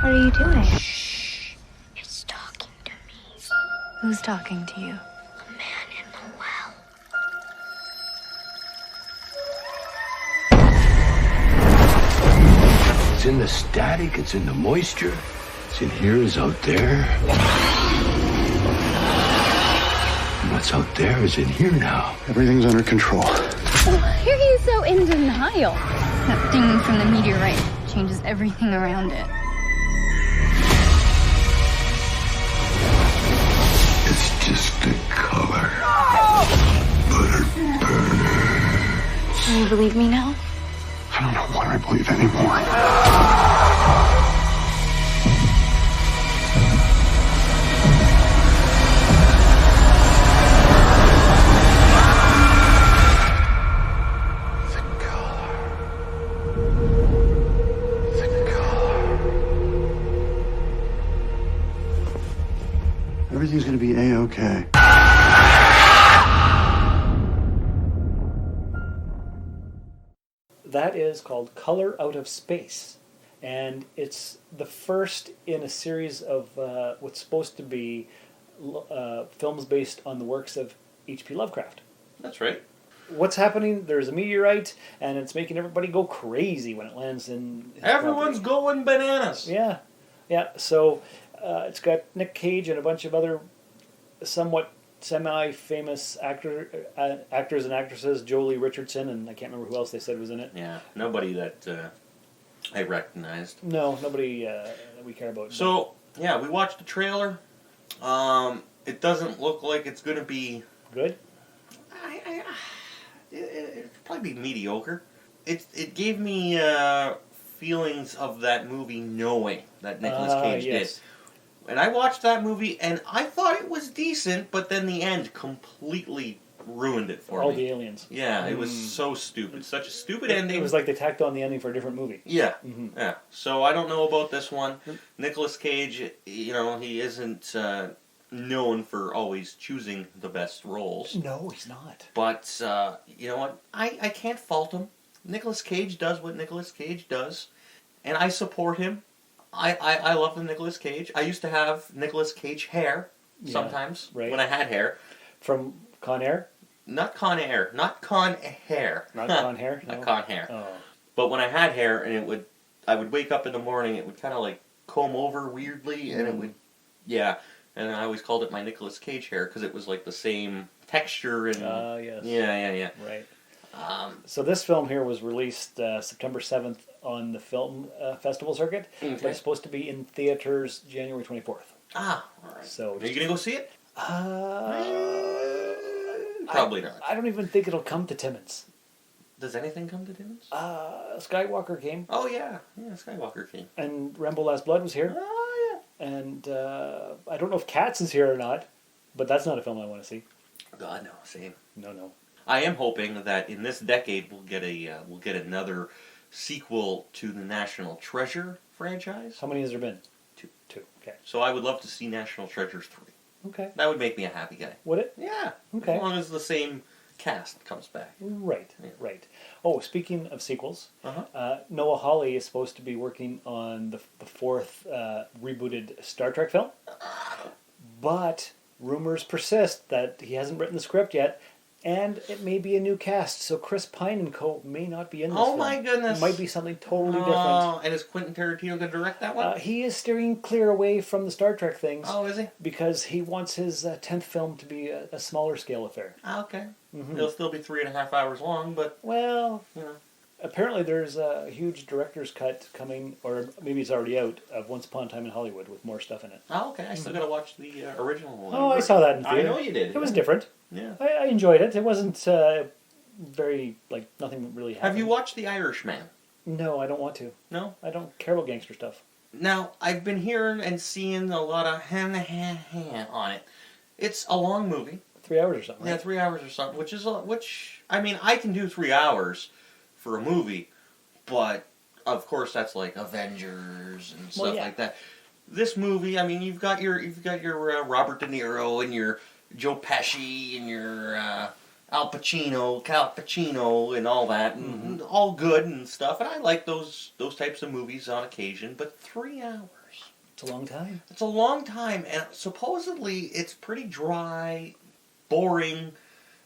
What are you doing? Shh. He's talking to me. Who's talking to you?
A man in the well.
It's in the static, it's in the moisture. It's in here, it's out there. And what's out there is in here now.
Everything's under control.
Why are you so in denial? That thing from the meteorite changes everything around it.
It's just the color. But it burns.
Do you believe me now?
I don't know what I believe anymore. Everything's gonna be A-okay.
That is called Color Out of Space. And it's the first in a series of what's supposed to be films based on the works of H.P. Lovecraft.
That's right.
What's happening? There's a meteorite, and it's making everybody go crazy when it lands in...
Everyone's going bananas.
Yeah. Yeah, so it's got Nick Cage and a bunch of other somewhat semi-famous actors and actresses, Jolie Richardson, and I can't remember who else they said was in it.
Yeah, nobody that I recognized.
No, nobody that we care about.
So, yeah, we watched the trailer. It doesn't look like it's going to be...
Good?
It'd probably be mediocre. It gave me feelings of that movie Knowing that Nicolas Cage did. And I watched that movie, and I thought it was decent, but then the end completely ruined it for me.
All the aliens.
Yeah, it was so stupid. Such a stupid ending.
It was like they tacked on the ending for a different movie.
Yeah, yeah. So I don't know about this one. Nicolas Cage, he isn't known for always choosing the best roles.
No, he's not.
But, you know what? I can't fault him. Nicolas Cage does what Nicolas Cage does, and I support him. I love the Nicolas Cage. I used to have Nicolas Cage hair sometimes when I had hair.
From Con Air?
Not Con Air. Not Con Hair.
Not Con Hair?
Not
No.
Con Hair.
Oh.
But when I had hair, and I would wake up in the morning, it would kind of like comb over weirdly, and it would, and I always called it my Nicolas Cage hair because it was like the same texture and
yes.
Yeah.
Right. So this film here was released September 7th on the film festival circuit.
Okay.
But it's supposed to be in theaters January 24th.
All right.
So
are you gonna go see it? Probably not.
I don't even think it'll come to Timmins.
Does anything come to Timmins?
Skywalker came.
Oh yeah, Skywalker came.
And Rambo Last Blood was here.
Oh yeah.
And I don't know if Cats is here or not, but that's not a film I want to see.
God no, same.
No.
I am hoping that in this decade we'll get another sequel to the National Treasure franchise.
How many has there been?
Two.
Okay.
So I would love to see National Treasures 3.
Okay.
That would make me a happy guy.
Would it?
Yeah.
Okay.
As long as the same cast comes back.
Right. Oh, speaking of sequels,
Uh-huh.
Noah Hawley is supposed to be working on the fourth rebooted Star Trek film, but rumors persist that he hasn't written the script yet, and it may be a new cast, so Chris Pine and co. may not be in this film.
Oh my goodness.
It might be something totally different.
And is Quentin Tarantino going to direct that one?
He is steering clear away from the Star Trek things.
Oh, is he?
Because he wants his 10th film to be a smaller scale affair.
Okay.
Mm-hmm.
It'll still be 3.5 hours long, but...
Well,
you know.
Apparently there's a huge director's cut coming, or maybe it's already out, of Once Upon a Time in Hollywood with more stuff in it.
Oh, okay. I still got to watch the original one.
Oh, I saw that in theater.
I know you did.
It was different.
Yeah.
I enjoyed it. It wasn't very, nothing really happened.
Have you watched The Irishman?
No, I don't want to.
No?
I don't care about gangster stuff.
Now, I've been hearing and seeing a lot of on it. It's a long movie.
3 hours or something, right?
Yeah, 3 hours or something, which, I mean, I can do 3 hours for a movie, but, of course, that's like Avengers and stuff like that. This movie, I mean, you've got your Robert De Niro and your Joe Pesci and your Cal Pacino and all that, and all good and stuff, and I like those types of movies on occasion, but 3 hours.
It's a long time.
It's a long time, and supposedly it's pretty dry, boring,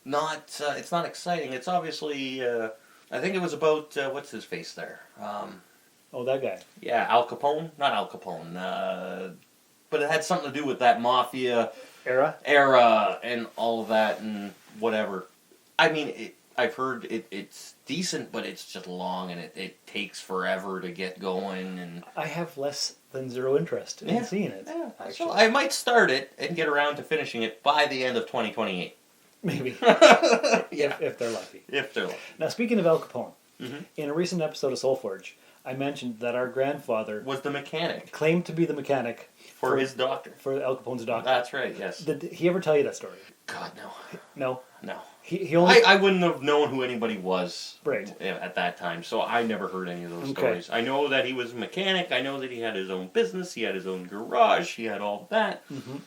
it's not exciting. It's obviously, I think it was about, what's his face there?
That guy.
Yeah, Al Capone? Not Al Capone, but it had something to do with that mafia
era
and all of that and whatever. I mean, I've heard it's decent, but it's just long and it takes forever to get going. And
I have less than zero interest in seeing it.
Yeah, so I might start it and get around to finishing it by the end of 2028.
Maybe. If they're lucky.
If they're lucky.
Now, speaking of Al Capone, in a recent episode of Soulforge, I mentioned that our grandfather
was the mechanic.
Claimed to be the mechanic
for his doctor.
For Al Capone's doctor.
That's right, yes.
Did he ever tell you that story?
God, no.
No?
No.
He only...
I wouldn't have known who anybody was
right.
At that time, so I never heard any of those stories. I know that he was a mechanic. I know that he had his own business. He had his own garage. He had all that.
Mm-hmm.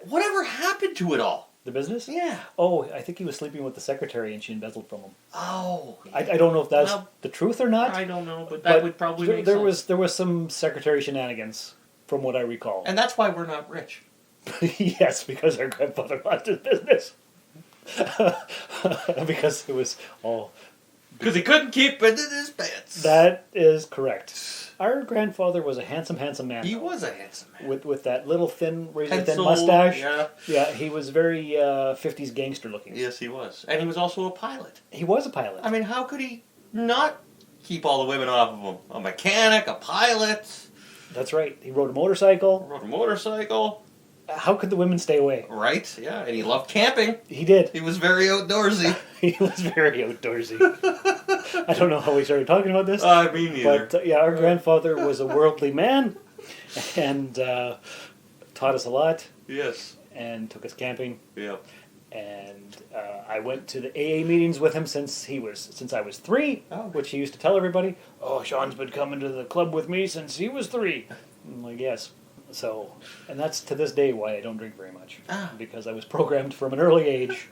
Whatever happened to it all?
The business?
Yeah.
Oh, I think he was sleeping with the secretary and she embezzled from him.
Oh.
I don't know if that's the truth or not.
I don't know, but that would probably make sense.
There was some secretary shenanigans, from what I recall.
And that's why we're not rich.
Yes, because our grandfather lost his business. Because it was all...
Because he couldn't keep it in his pants.
That is correct. Our grandfather was a handsome man.
He was a handsome man.
With that little thin, razor-thin
Pencil,
mustache.
Yeah.
Yeah, he was very 50s gangster looking.
Yes, he was. And he was also a pilot.
He was a pilot.
I mean, how could he not keep all the women off of him? A mechanic, a pilot.
That's right. He rode a motorcycle. How could the women stay away?
Right, yeah. And he loved camping.
He did.
He was very outdoorsy.
He was very outdoorsy. I don't know how we started talking about this.
Me neither.
But our grandfather was a worldly man and taught us a lot.
Yes.
And took us camping.
Yeah.
And I went to the AA meetings with him since I was 3, which he used to tell everybody. Oh, Sean's been coming to the club with me since he was 3. I'm like, yes. So, and that's to this day why I don't drink very much. Because I was programmed from an early age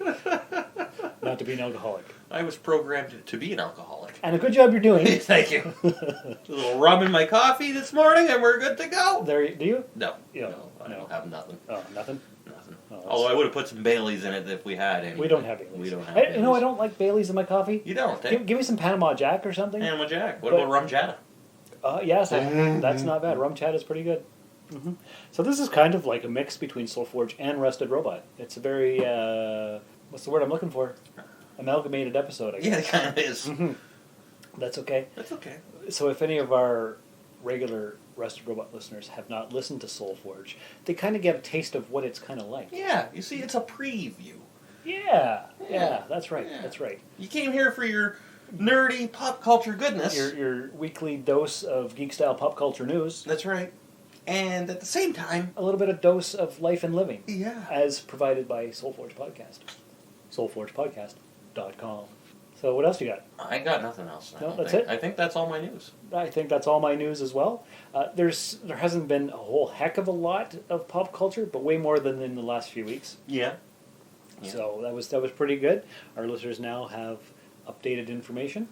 not to be an alcoholic.
I was programmed to be an alcoholic.
And a good job you're doing.
Thank you. A little rum in my coffee this morning and we're good to go.
Do you?
No. I don't have nothing.
Oh, nothing?
Nothing. Although I would have put some Baileys in it if we had any.
We don't have Baileys.
We don't have
Baileys. I don't like Baileys in my coffee.
You don't?
Give me some Panama Jack or something.
Panama Jack. What about rum chata?
Yes, that's not bad. Rum chata is pretty good. Mm-hmm. So this is kind of like a mix between Soulforge and Rusted Robot. It's a very, what's the word I'm looking for? Amalgamated episode, I guess.
Yeah, it kind of is.
Mm-hmm. That's okay.
That's okay.
So if any of our regular Rusted Robot listeners have not listened to Soulforge, they kind of get a taste of what it's kind of like.
Yeah, you see, it's a preview.
Yeah, that's right, that's right.
You came here for your nerdy pop culture goodness.
Your weekly dose of geek-style pop culture news.
That's right. And at the same time,
a little bit of dose of life and living.
Yeah.
As provided by Soulforge Podcast. SoulforgePodcast.com. So what else you got?
I ain't got nothing else.
No, that's it?
I think that's all my news.
I think that's all my news as well. There hasn't been a whole heck of a lot of pop culture, but way more than in the last few weeks.
Yeah.
So that was pretty good. Our listeners now have updated information.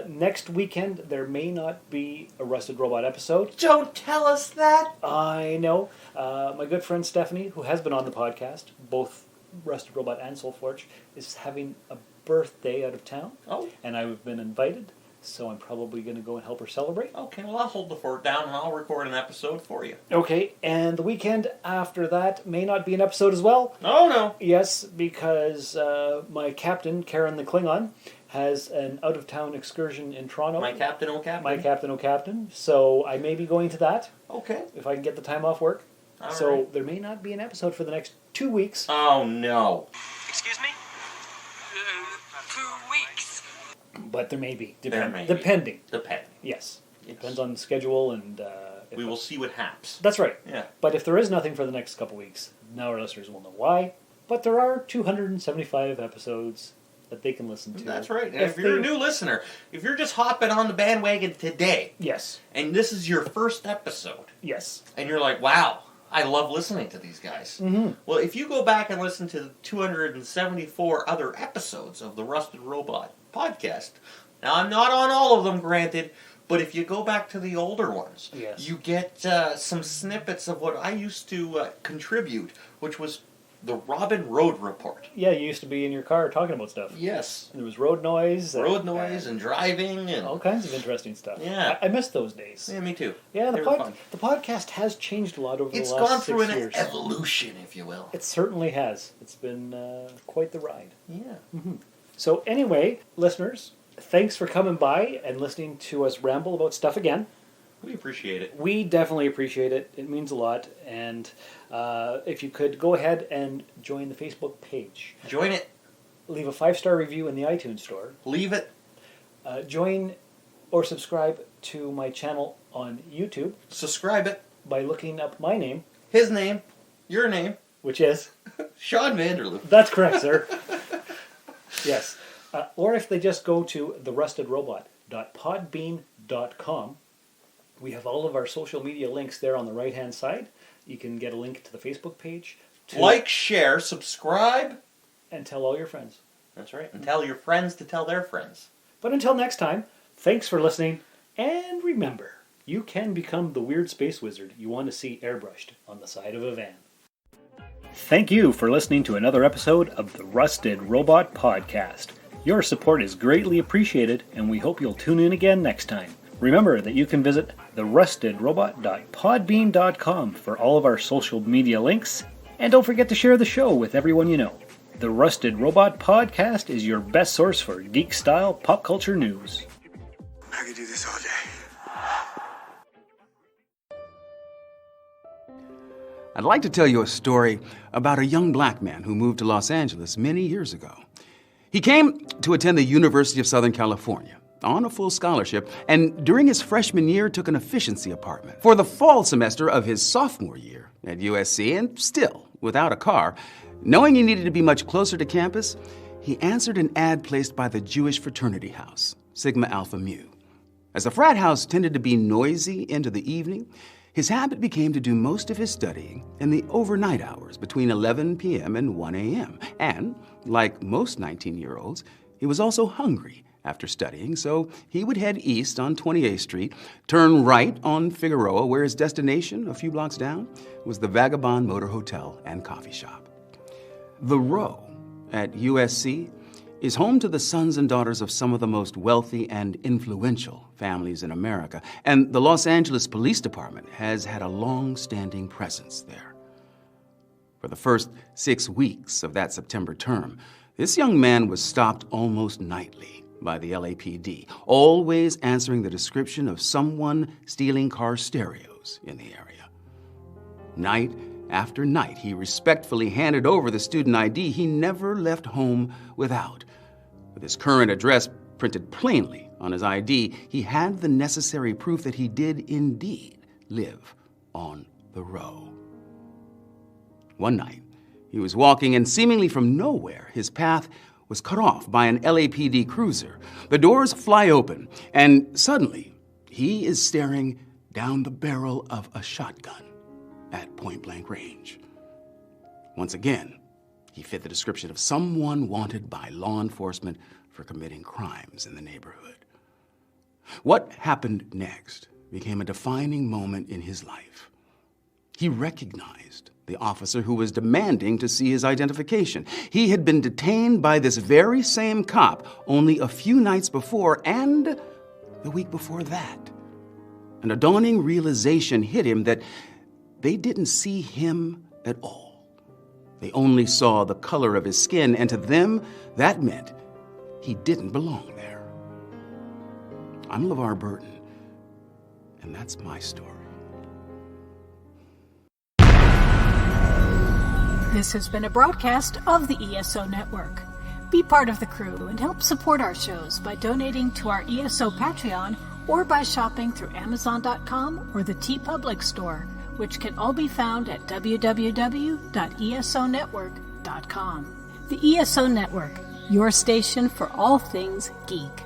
Next weekend, there may not be a Rusted Robot episode.
Don't tell us that!
I know. My good friend Stephanie, who has been on the podcast, both Rusted Robot and Soulforge, is having a birthday out of town.
Oh.
And I've been invited, so I'm probably going to go and help her celebrate.
Okay, well, I'll hold the fort down and I'll record an episode for you.
Okay, and the weekend after that may not be an episode as well.
Oh, no.
Yes, because my captain, Karen the Klingon, has an out-of-town excursion in Toronto.
My captain, oh captain.
My captain, oh captain. So I may be going to that.
Okay.
If I can get the time off work.
All
so
right.
there may not be an episode for the next 2 weeks.
Oh, no.
Excuse me? 2 weeks.
But there may be.
Depending.
Yes. Depends on the schedule and...
we will see what happens.
That's right.
Yeah.
But if there is nothing for the next couple weeks, now our listeners will know why. But there are 275 episodes that they can listen to.
That's right. And if you're a new listener, if you're just hopping on the bandwagon today...
Yes.
And this is your first episode...
Yes.
And you're like, wow, I love listening to these guys.
Mm-hmm.
Well, if you go back and listen to the 274 other episodes of the Rusted Robot podcast, Now, I'm not on all of them, granted, but if you go back to the older ones, you get some snippets of what I used to contribute, which was the Robin Road Report.
Yeah, you used to be in your car talking about stuff.
Yes.
There was road noise.
And driving. And
all kinds of interesting stuff.
Yeah.
I miss those days.
Yeah, me too.
Yeah, the podcast has changed a lot over the last 6 years.
It's gone through an evolution, if you will.
It certainly has. It's been quite the ride.
Yeah.
Mm-hmm. So anyway, listeners, thanks for coming by and listening to us ramble about stuff again.
We appreciate it.
We definitely appreciate it. It means a lot. And if you could go ahead and join the Facebook page.
Join it.
Leave a 5-star review in the iTunes store.
Leave it.
Join or subscribe to my channel on YouTube.
Subscribe it.
By looking up my name.
His name. Your name.
Which is?
Sean Vanderloo.
That's correct, sir. Yes. Or if they just go to therustedrobot.podbean.com, we have all of our social media links there on the right-hand side. You can get a link to the Facebook page.
Like, share, subscribe.
And tell all your friends.
That's right. And tell your friends to tell their friends.
But until next time, thanks for listening. And remember, you can become the weird space wizard you want to see airbrushed on the side of a van. Thank you for listening to another episode of the Rusted Robot Podcast. Your support is greatly appreciated, and we hope you'll tune in again next time. Remember that you can visit therustedrobot.podbean.com for all of our social media links, and don't forget to share the show with everyone you know. The Rusted Robot Podcast is your best source for geek-style pop culture news.
I could do this all day.
I'd like to tell you a story about a young black man who moved to Los Angeles many years ago. He came to attend the University of Southern California on a full scholarship, and during his freshman year took an efficiency apartment. For the fall semester of his sophomore year at USC, and still without a car, knowing he needed to be much closer to campus, he answered an ad placed by the Jewish fraternity house, Sigma Alpha Mu. As the frat house tended to be noisy into the evening, his habit became to do most of his studying in the overnight hours between 11 p.m. and 1 a.m. And, like most 19-year-olds, he was also hungry after studying, so he would head east on 28th Street, turn right on Figueroa, where his destination, a few blocks down, was the Vagabond Motor Hotel and Coffee Shop. The Row at USC is home to the sons and daughters of some of the most wealthy and influential families in America, and the Los Angeles Police Department has had a long-standing presence there. For the first 6 weeks of that September term, this young man was stopped almost nightly by the LAPD, always answering the description of someone stealing car stereos in the area. Night after night, he respectfully handed over the student ID he never left home without. With his current address printed plainly on his ID, he had the necessary proof that he did indeed live on the Row. One night, he was walking, and seemingly from nowhere, his path was cut off by an LAPD cruiser. The doors fly open, and suddenly, he is staring down the barrel of a shotgun at point-blank range. Once again, he fit the description of someone wanted by law enforcement for committing crimes in the neighborhood. What happened next became a defining moment in his life. He recognized the officer who was demanding to see his identification. He had been detained by this very same cop only a few nights before and the week before that. And a dawning realization hit him that they didn't see him at all. They only saw the color of his skin, and to them, that meant he didn't belong there. I'm LeVar Burton, and that's my story.
This has been a broadcast of the ESO Network. Be part of the crew and help support our shows by donating to our ESO Patreon or by shopping through Amazon.com or the TeePublic store, which can all be found at www.esonetwork.com. The ESO Network, your station for all things geek.